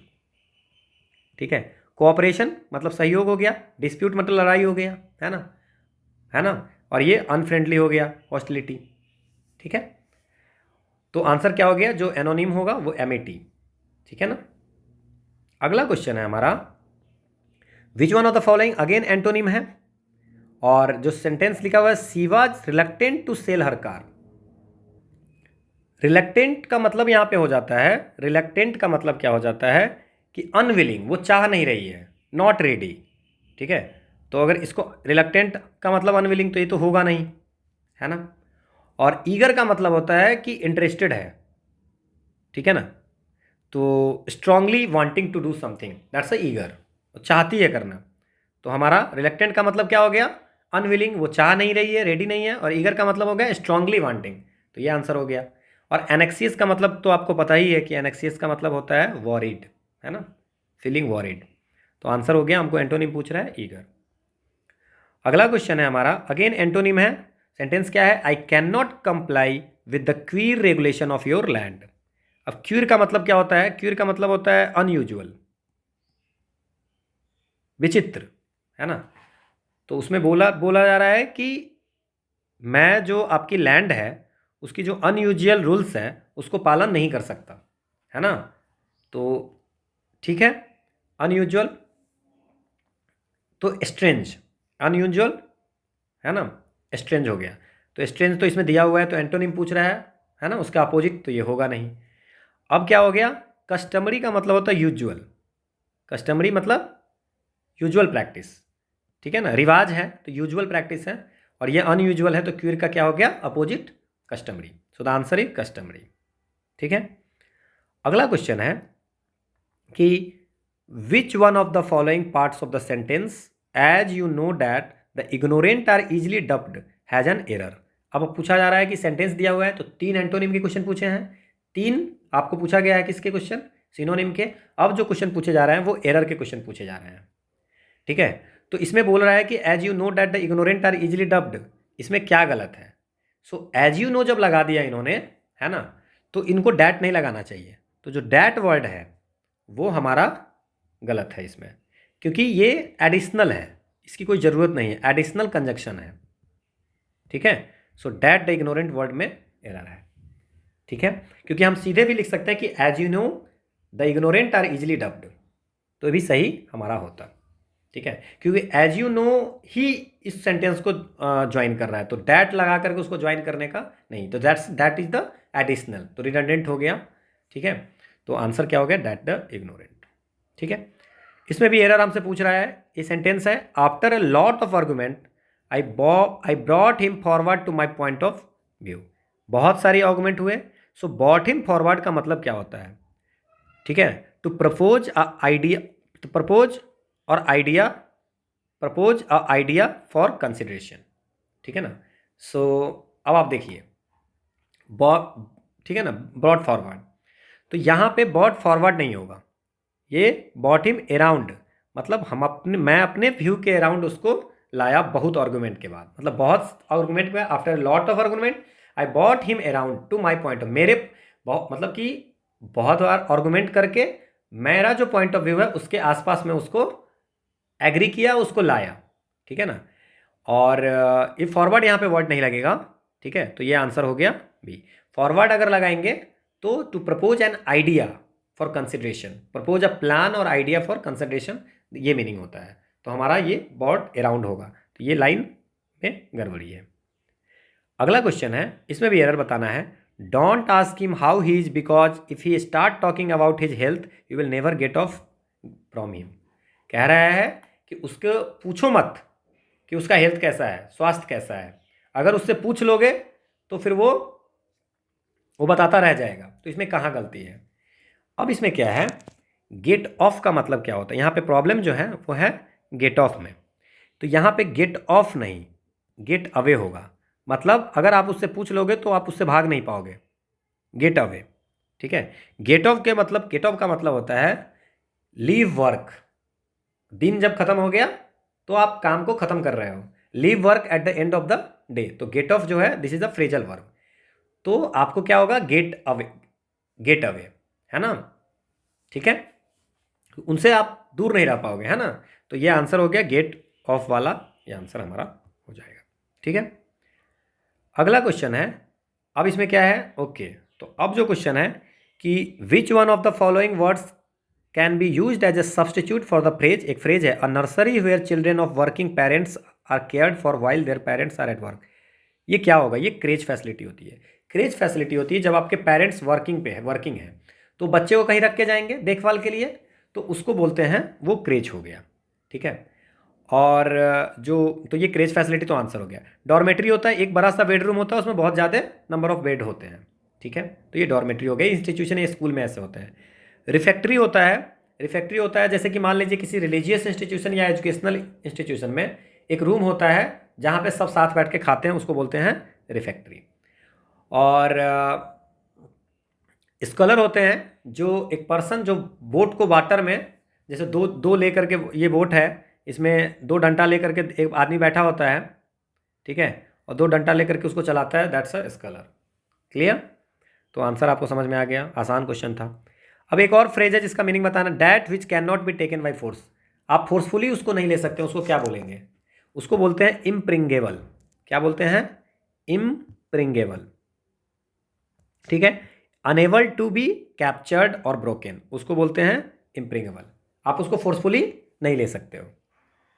ठीक है। कोऑपरेशन मतलब सहयोग हो गया, डिस्प्यूट मतलब लड़ाई हो गया, है ना। और ये अनफ्रेंडली हो गया, हॉस्टिलिटी, ठीक है। तो आंसर क्या हो गया, जो एनोनिम होगा वो एमिटी, ठीक है ना। अगला क्वेश्चन है हमारा, which one of the following, again antonym है, और जो सेंटेंस लिखा हुआ है she was reluctant to sell her car. Reluctant का मतलब यहां पे हो जाता है, रिलक्टेंट का मतलब क्या हो जाता है कि अनविलिंग, वो चाह नहीं रही है, नॉट रेडी, ठीक है। तो अगर इसको रिलक्टेंट का मतलब अनविलिंग, तो ये तो होगा नहीं, है ना। और ईगर का मतलब होता है कि इंटरेस्टेड है, ठीक है ना। तो strongly wanting to do something, that's a eager, चाहती है करना। तो हमारा रिलक्टेंट का मतलब क्या हो गया, अनविलिंग, वो चाह नहीं रही है, रेडी नहीं है। और ईगर का मतलब हो गया स्ट्रांगली वांटिंग, तो ये आंसर हो गया। और एनेक्सियस का मतलब तो आपको पता ही है कि एनेक्सियस का मतलब होता है वॉरिड, है ना, फीलिंग वॉरिड। तो आंसर हो गया, हमको एंटोनिम पूछ रहा है ईगर। अगला क्वेश्चन है हमारा, अगेन एंटोनिम है। सेंटेंस क्या है, I can not comply with the queer regulation of your land. अब क्यूर का मतलब क्या होता है, क्यूर का मतलब होता है अनयूजुअल, विचित्र, है ना। तो उसमें बोला बोला जा रहा है कि मैं जो आपकी लैंड है उसकी जो अनयूजुअल रूल्स हैं उसको पालन नहीं कर सकता, है ना। तो ठीक है, अनयूजुअल तो स्ट्रेंज, अनयूजुअल, है ना, स्ट्रेंज हो गया। तो स्ट्रेंज तो इसमें दिया हुआ है, तो एंटोनिम पूछ रहा है ना, उसका अपोजिट तो ये होगा नहीं। अब क्या हो गया, कस्टमरी का मतलब होता है यूजुअल, कस्टमरी मतलब यूजुअल प्रैक्टिस, ठीक है ना, रिवाज है तो यूजुअल प्रैक्टिस है। और ये अनयूजुअल है, तो क्यूर का क्या हो गया opposite, customary. So the answer is customary, ठीक है। अगला क्वेश्चन है कि which one of the following parts of the sentence as you know that the ignorant are easily dubbed has an error. अब पूछा जा रहा है कि सेंटेंस दिया हुआ है, तो 3 एंटोनिम के क्वेश्चन पूछे हैं, 3 आपको पूछा गया है किसके क्वेश्चन, सिनोनिम के। अब जो क्वेश्चन पूछे जा रहे हैं वो एरर के क्वेश्चन पूछे जा रहे हैं, ठीक है। तो इसमें बोल रहा है कि as you know that the ignorant are easily dubbed, इसमें क्या गलत है। सो एज यू नो जब लगा दिया इन्होंने, है ना, तो इनको डैट नहीं लगाना चाहिए। तो जो डैट वर्ड है वो हमारा गलत है इसमें, क्योंकि ये एडिशनल है, इसकी कोई ज़रूरत नहीं है, एडिशनल कंजक्शन है, ठीक है। So that the ignorant word में एरर है, ठीक है। क्योंकि हम सीधे भी लिख सकते हैं कि as you know the ignorant are easily dubbed, तो भी सही हमारा होता, ठीक है। क्योंकि एज यू नो ही इस सेंटेंस को ज्वाइन कर रहा है, तो डैट लगा करके उसको ज्वाइन करने का नहीं, तो दैट इज द एडिशनल, तो रिडंडेंट हो गया, ठीक है। तो आंसर क्या हो गया, डैट द इग्नोरेंट, ठीक है। इसमें भी एरर हमसे पूछ रहा है, ये सेंटेंस है, after a lot of argument I brought him forward to my point of view. बहुत सारे आर्गूमेंट हुए, सो ब्रॉट हिम फॉरवर्ड का मतलब क्या होता है, ठीक है, to propose a idea, to propose और idea, propose a idea for consideration, ठीक है ना। सो अब आप देखिए, ठीक है ना, ब्रॉड फॉरवर्ड, तो यहाँ पे ब्रॉड फॉरवर्ड नहीं होगा, ये बॉट हिम अराउंड, मतलब मैं अपने व्यू के अराउंड उसको लाया बहुत आर्गूमेंट के बाद, मतलब बहुत आर्गूमेंट में, after lot of argument I bought him around to my point of, मेरे बहुत मतलब कि बहुत बार आर्गूमेंट करके मेरा जो पॉइंट ऑफ व्यू है उसके आसपास में उसको एग्री किया, उसको लाया, ठीक है ना। और ये फॉरवर्ड यहाँ पे वर्ड नहीं लगेगा, ठीक है। तो ये आंसर हो गया बी। फॉरवर्ड अगर लगाएंगे तो to propose an idea for consideration, propose a plan और आइडिया फॉर कंसिडरेशन, ये मीनिंग होता है। तो हमारा ये बोर्ड अराउंड होगा, तो ये लाइन में गड़बड़ी है। अगला क्वेश्चन है, इसमें भी एरर बताना है। Don't ask him how he is because if he start talking about his health you will never get of from him. कह रहा है कि उसको पूछो मत कि उसका हेल्थ कैसा है, स्वास्थ्य कैसा है। अगर उससे पूछ लोगे तो फिर वो बताता रह जाएगा। तो इसमें कहाँ गलती है? अब इसमें क्या है, गेट ऑफ का मतलब क्या होता है? यहाँ पे प्रॉब्लम जो है वो है गेट ऑफ में। तो यहाँ पे गेट ऑफ नहीं, गेट अवे होगा। मतलब अगर आप उससे पूछ लोगे तो आप उससे भाग नहीं पाओगे, गेट अवे, ठीक है। गेट ऑफ के मतलब, गेट ऑफ का मतलब होता है लीव वर्क। दिन जब खत्म हो गया तो आप काम को खत्म कर रहे हो, leave work at the end of the day. तो गेट ऑफ जो है this is a phrasal verb. तो आपको क्या होगा, गेट अवे, गेट अवे, है ना, ठीक है। उनसे आप दूर नहीं रह पाओगे, है ना। तो ये आंसर हो गया गेट ऑफ वाला, ये आंसर हमारा हो जाएगा, ठीक है। अगला क्वेश्चन है, अब इसमें क्या है, ओके। तो अब जो क्वेश्चन है कि which one of the following words can be used as a substitute for the phrase. एक फ्रेज है, a nursery where children of working parents are cared for while their parents are at work. ये क्या होगा, ये क्रेज फैसिलिटी होती है। क्रेज फैसिलिटी होती है जब आपके पेरेंट्स वर्किंग पे है, वर्किंग है, तो बच्चे को कहीं रख के जाएंगे देखभाल के लिए, तो उसको बोलते हैं, वो क्रेज हो गया, ठीक है। और जो, तो ये क्रेज फैसिलिटी तो आंसर हो गया। डॉर्मेट्री होता है, एक बड़ा सा बेडरूम होता है, उसमें बहुत ज़्यादा नंबर ऑफ बेड होते हैं, ठीक है। तो ये डॉर्मेट्री हो गई, इंस्टीट्यूशन या स्कूल में ऐसे होता है। रिफेक्ट्री होता है, रिफेक्ट्री होता है जैसे कि मान लीजिए किसी रिलीजियस इंस्टीट्यूशन या एजुकेशनल इंस्टीट्यूशन में एक रूम होता है जहाँ पे सब साथ बैठ के खाते हैं, उसको बोलते हैं रिफेक्ट्री। और स्कॉलर होते हैं, जो एक पर्सन जो बोट को वाटर में, जैसे दो दो लेकर के, ये बोट है, इसमें दो डंडा लेकर के एक आदमी बैठा होता है, ठीक है, और दो डंडा लेकर के उसको चलाता है, दैट्स अ स्कॉलर। क्लियर? तो आंसर आपको समझ में आ गया, आसान क्वेश्चन था। अब एक और फ्रेज है जिसका मीनिंग बताना, that which can not be taken by force. आप फोर्सफुली उसको नहीं ले सकते, उसको क्या बोलेंगे? उसको बोलते हैं इम्प्रिंगेबल। क्या बोलते हैं? इम्प्रिंगेबल, ठीक है। अनेबल टू बी कैप्चर्ड और ब्रोकन, उसको बोलते हैं इम्प्रिंगेबल। आप उसको फोर्सफुली नहीं ले सकते हो,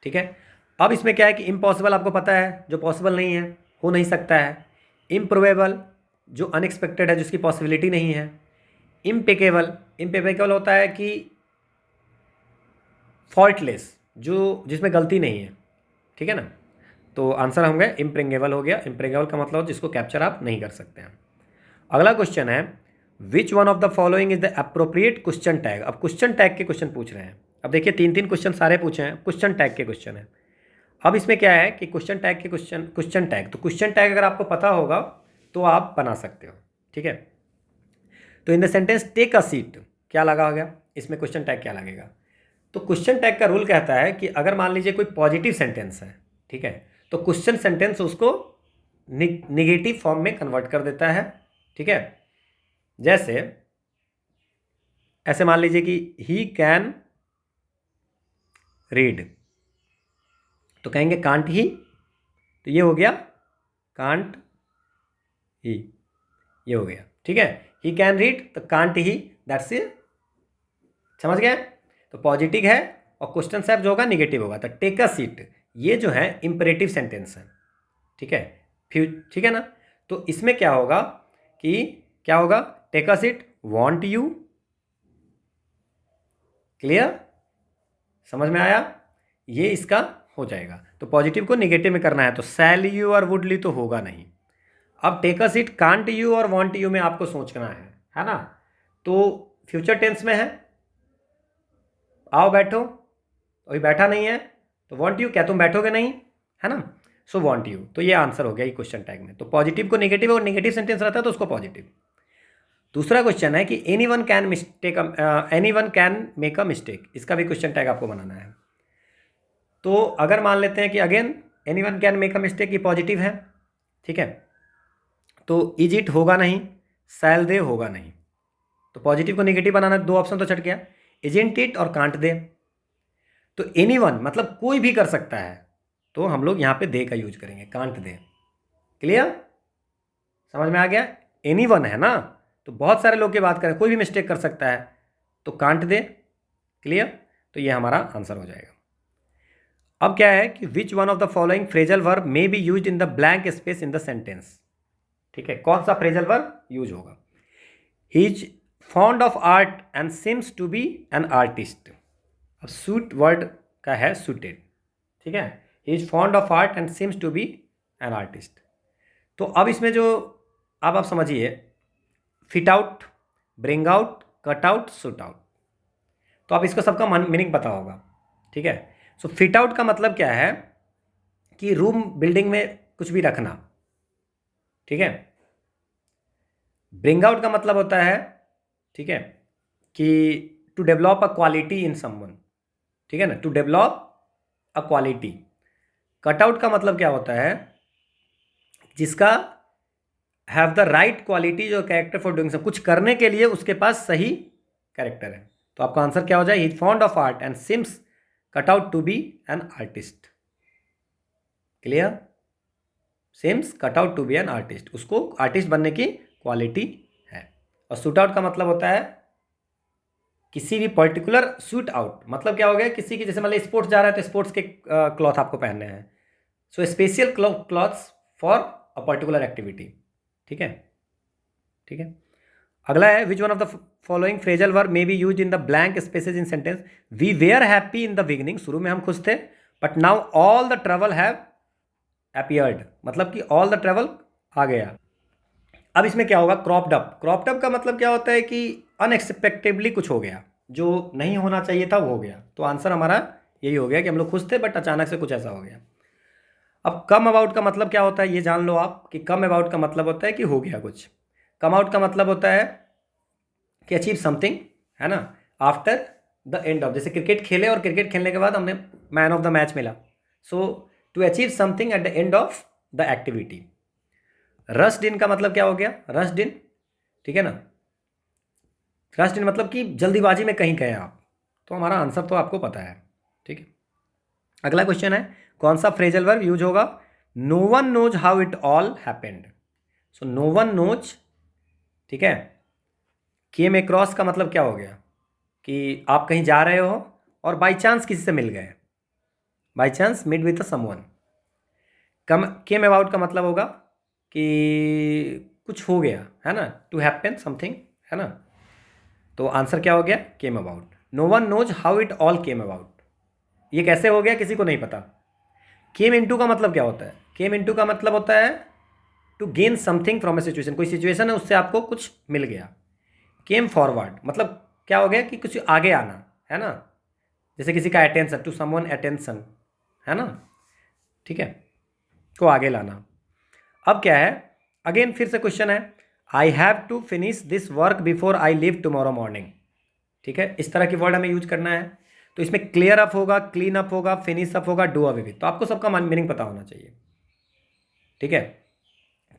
ठीक है। अब इसमें क्या है कि इम्पॉसिबल आपको पता है, जो पॉसिबल नहीं है, हो नहीं सकता है। इम्प्रोबेबल, जो अनएक्सपेक्टेड है, जिसकी पॉसिबिलिटी नहीं है। इम्पेकेबल, इम्पेकेबल होता है कि फॉल्टलेस, जो जिसमें गलती नहीं है, ठीक है ना। तो आंसर होंगे इम्प्रिंगेबल हो गया। इम्प्रिंगेबल का मतलब जिसको कैप्चर आप नहीं कर सकते हैं। अगला क्वेश्चन है, which one of the following is the appropriate question tag. अब क्वेश्चन टैग के क्वेश्चन पूछ रहे हैं। अब देखिए 3-3 क्वेश्चन सारे पूछे हैं, क्वेश्चन टैग के क्वेश्चन है। अब इसमें क्या है कि क्वेश्चन टैग के क्वेश्चन, क्वेश्चन टैग, तो क्वेश्चन टैग अगर आपको पता होगा तो आप बना सकते हो, ठीक है। तो in the sentence take a seat, क्या लगा हो गया इसमें, क्वेश्चन टैग क्या लगेगा? तो क्वेश्चन टैग का रूल कहता है कि अगर मान लीजिए कोई पॉजिटिव सेंटेंस है, ठीक है, तो क्वेश्चन सेंटेंस उसको निगेटिव फॉर्म में कन्वर्ट कर देता है, ठीक है। जैसे ऐसे मान लीजिए कि ही कैन रीड, तो कहेंगे कांट ही, तो ये हो गया कांट ही, ये हो गया, ठीक है। ही कैन रीड, तो कांट ही, दैट्स इट, समझ गए। तो पॉजिटिव है और क्वेश्चन सेफ जो होगा निगेटिव होगा। तो टेक अ सीट, ये जो है इंपरेटिव सेंटेंस है, ठीक है, ठीक है ना। तो इसमें क्या होगा कि क्या होगा, take a seat, want you. Clear? समझ में आया? ये इसका हो जाएगा। तो पॉजिटिव को निगेटिव में करना है, तो सैल यू और वुडली तो होगा नहीं। अब take a seat, can't you और वांट यू में आपको सोचना है ना। तो फ्यूचर टेंस में है, आओ बैठो, अभी बैठा नहीं है, तो वांट यू, क्या तुम बैठोगे नहीं, है ना। सो वांट यू, तो ये आंसर हो गया ये क्वेश्चन टैग में। तो पॉजिटिव को निगेटिव, और निगेटिव सेंटेंस रहता है तो उसको पॉजिटिव। दूसरा क्वेश्चन है कि any one can mistake, any one can make a mistake, इसका भी क्वेश्चन टैग आपको बनाना है। तो अगर मान लेते हैं कि again any one can make a mistake, ये पॉजिटिव है, ठीक है। तो इज इट होगा नहीं, सैल दे होगा नहीं। तो पॉजिटिव को निगेटिव बनाना, दो ऑप्शन तो छट गया। इजेंट इट और कांट दे। तो एनीवन मतलब कोई भी कर सकता है, तो हम लोग यहाँ पे दे का यूज करेंगे, कांट दे। क्लियर, समझ में आ गया? एनीवन है ना, तो बहुत सारे लोग की बात करें, कोई भी मिस्टेक कर सकता है, तो कांट दे। क्लियर, तो ये हमारा आंसर हो जाएगा। अब क्या है कि which one of the following phrasal verb may be used in the blank space in the sentence. ठीक है, कौन सा फ्रेजल वर्ब यूज होगा? He is fond of art and seems to be an artist. अब सूट वर्ड का है सुटेड। ठीक है, he is fond of art and seems to be an artist. तो अब इसमें जो अब आप समझिए, fit out, bring out, cut out, shoot out, तो आप इसको सबका मीनिंग पता होगा। ठीक है, सो फिट आउट का मतलब क्या है कि रूम बिल्डिंग में कुछ भी रखना। ठीक है, ब्रिंग आउट का मतलब होता है, ठीक है, कि to develop a quality in someone. ठीक है ना, to develop a quality. Cut out का मतलब क्या होता है? जिसका हैव द राइट क्वालिटी, जो कैरेक्टर फॉर डूइंग सम, कुछ करने के लिए उसके पास सही कैरेक्टर है। तो आपका आंसर क्या हो जाए? He is fond of art and seems cut out to be an artist. Clear, seems cut out to be an artist, उसको आर्टिस्ट बनने की क्वालिटी है। और शूट आउट का मतलब होता है किसी भी पर्टिकुलर, शूट आउट मतलब क्या हो गया, किसी की, जैसे मतलब स्पोर्ट्स जा रहा है तो स्पोर्ट्स के क्लॉथ आपको पहनने हैं, so special clothes for a particular activity. ठीक है, ठीक है। अगला है which one of the following phrasal verb may be use in the blank spaces in sentence. We were happy in the beginning, शुरू में हम खुश थे, but now all the trouble have appeared, मतलब कि ऑल द ट्रबल आ गया। अब इसमें क्या होगा? Cropped up. क्रॉप्ड अप का मतलब क्या होता है कि अनएक्सपेक्टेडली कुछ हो गया, जो नहीं होना चाहिए था वो हो गया। तो आंसर हमारा यही हो गया कि हम लोग खुश थे बट अचानक से कुछ ऐसा हो गया। अब कम अबाउट का मतलब क्या होता है, ये जान लो आप, कि कम अबाउट का मतलब होता है कि हो गया कुछ। कम आउट का मतलब होता है कि अचीव समथिंग, है ना, आफ्टर द एंड ऑफ, जैसे क्रिकेट खेले और क्रिकेट खेलने के बाद हमने मैन ऑफ द मैच मिला, so to achieve something at the end of the activity. Rushed in का मतलब क्या हो गया? रश्ड इन, ठीक है ना, रश्ड इन मतलब कि जल्दीबाजी में कहीं गए आप। तो हमारा आंसर तो आपको पता है। ठीक है, अगला क्वेश्चन है कौन सा फ्रेजल वर्ब यूज होगा? No one knows how it all happened. So no one knows, ठीक है, केम अक्रॉस का मतलब क्या हो गया कि आप कहीं जा रहे हो और बाई चांस किसी से मिल गए, by chance meet with someone. Come came about का मतलब होगा कि कुछ हो गया, है ना, टू हैपन समथिंग, है ना। तो आंसर क्या हो गया? Came about. No one knows how it all came about, ये कैसे हो गया किसी को नहीं पता। केम इनटू का मतलब क्या होता है? केम इनटू का मतलब होता है to gain something from a situation, कोई सिचुएशन है उससे आपको कुछ मिल गया। केम फॉरवर्ड मतलब क्या हो गया कि कुछ आगे आना, है ना, जैसे किसी का अटेंशन, टू समवन अटेंशन, है ना, ठीक है, को आगे लाना। अब क्या है, अगेन फिर से क्वेश्चन है, I have to finish this work before I leave tomorrow morning. ठीक है, इस तरह की वर्ड हमें यूज करना है। तो इसमें क्लियर अप होगा, क्लीन अप होगा, फिनिश अप होगा, डू अवे विथ। तो आपको सबका मीनिंग पता होना चाहिए। ठीक है,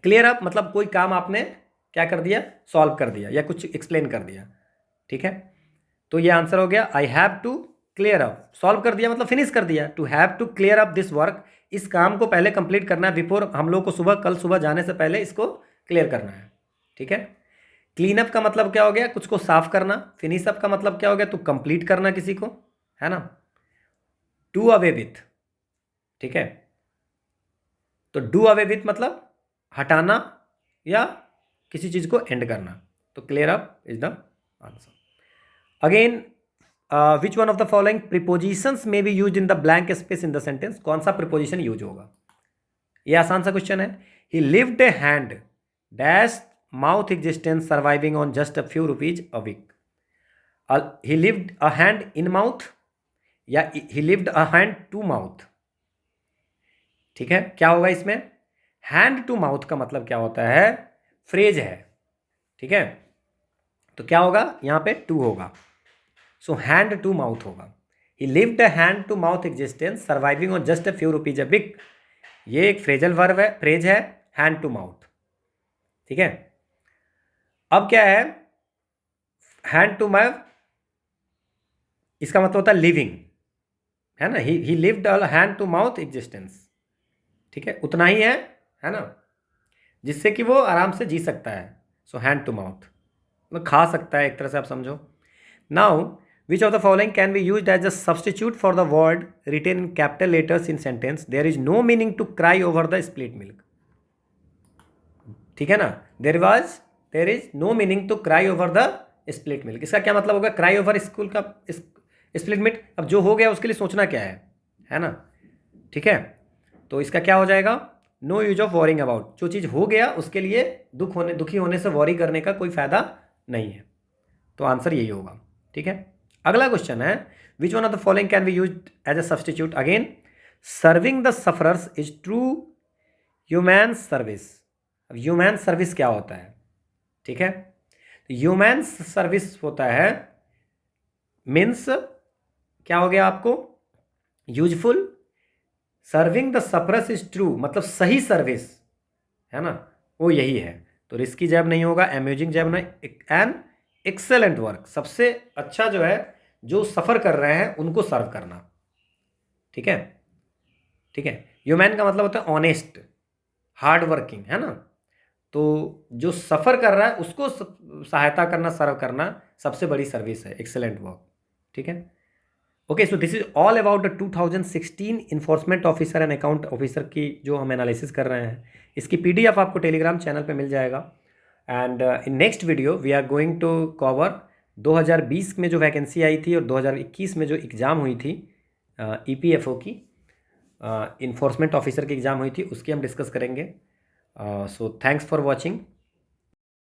क्लियर अप मतलब कोई काम आपने क्या कर दिया? सॉल्व कर दिया या कुछ एक्सप्लेन कर दिया। ठीक है, तो ये आंसर हो गया I have to clear up. Solve कर दिया मतलब फिनिश कर दिया। To have to clear up this work, इस काम को पहले कंप्लीट करना है, बिफोर हम लोग को सुबह, कल सुबह जाने से पहले इसको क्लियर करना है। ठीक है, क्लीन अप का मतलब क्या हो गया? कुछ को साफ करना। फिनिश अप का मतलब क्या हो गया? तो कंप्लीट करना किसी को, है ना। डू अवे विथ, ठीक है, तो डू अवे विथ मतलब हटाना या किसी चीज को एंड करना। तो clear up is the answer. Again which one of the following prepositions may be use in the blank space in the sentence. कौन सा प्रीपोजिशन यूज होगा? ये आसान सा क्वेश्चन है। He lived a hand dash mouth existence surviving on just a few rupees a week. He lived a hand in mouth या he lived a hand to mouth. ठीक है, क्या होगा इसमें? हैंड टू माउथ का मतलब क्या होता है? फ्रेज है। ठीक है, तो क्या होगा? यहां पे टू होगा, सो हैंड टू माउथ होगा। He lived a hand to mouth existence surviving on just a few rupees a week. ये एक फ्रेजल वर्ब है, फ्रेज है, हैंड टू माउथ। ठीक है, अब क्या है? हैंड टू माउथ इसका मतलब होता है लिविंग, है ना, he lived a hand to mouth existence, ठीक है, उतना ही है ना, जिससे कि वो आराम से जी सकता है। सो हैंड टू माउथ मतलब खा सकता है एक तरह से, आप समझो। Now which of the following can be used as a substitute for the word written in capital letters in sentence there is no meaning to cry over the split milk, ठीक है ना, there is no meaning to cry over the split milk. इसका क्या मतलब होगा, क्राई ओवर स्कूल का स्प्लिट मिल्क, अब जो हो गया उसके लिए सोचना क्या है ना, ठीक है। तो इसका क्या हो जाएगा, no use of worrying about, जो चीज़ हो गया उसके लिए दुखी होने से वॉरी करने का कोई फायदा नहीं है। तो आंसर यही होगा, ठीक है। अगला क्वेश्चन है, which one of the following can be used as a substitute, again serving the sufferers is true human service. अब ह्यूमैन सर्विस क्या होता है, ठीक है, तो ह्यूमैन सर्विस होता है मीन्स क्या हो गया आपको, useful, serving the sufferers is true मतलब सही सर्विस, है ना, वो यही है। तो रिस्की जैब नहीं होगा, अम्यूजिंग जैब नहीं, एंड एक्सेलेंट वर्क, सबसे अच्छा जो है, जो सफ़र कर रहे हैं उनको सर्व करना, ठीक है, ठीक है। ह्यूमैन का मतलब होता है ऑनेस्ट, हार्ड वर्किंग, है ना, तो जो सफ़र कर रहा है उसको सहायता करना, सर्व करना सबसे बड़ी सर्विस है, एक्सेलेंट वर्क, ठीक है। Okay, so this is all about the 2016 enforcement officer and account officer की जो हम एनालिसिस कर रहे हैं। इसकी पीडीएफ आपको टेलीग्राम चैनल पे मिल जाएगा। And in next video we are going to cover 2020 में जो वैकेंसी आई थी और 2021 में जो एग्ज़ाम हुई थी ईपीएफओ की, इन्फोर्समेंट ऑफिसर की एग्ज़ाम हुई थी, उसकी हम डिस्कस करेंगे। So thanks for watching.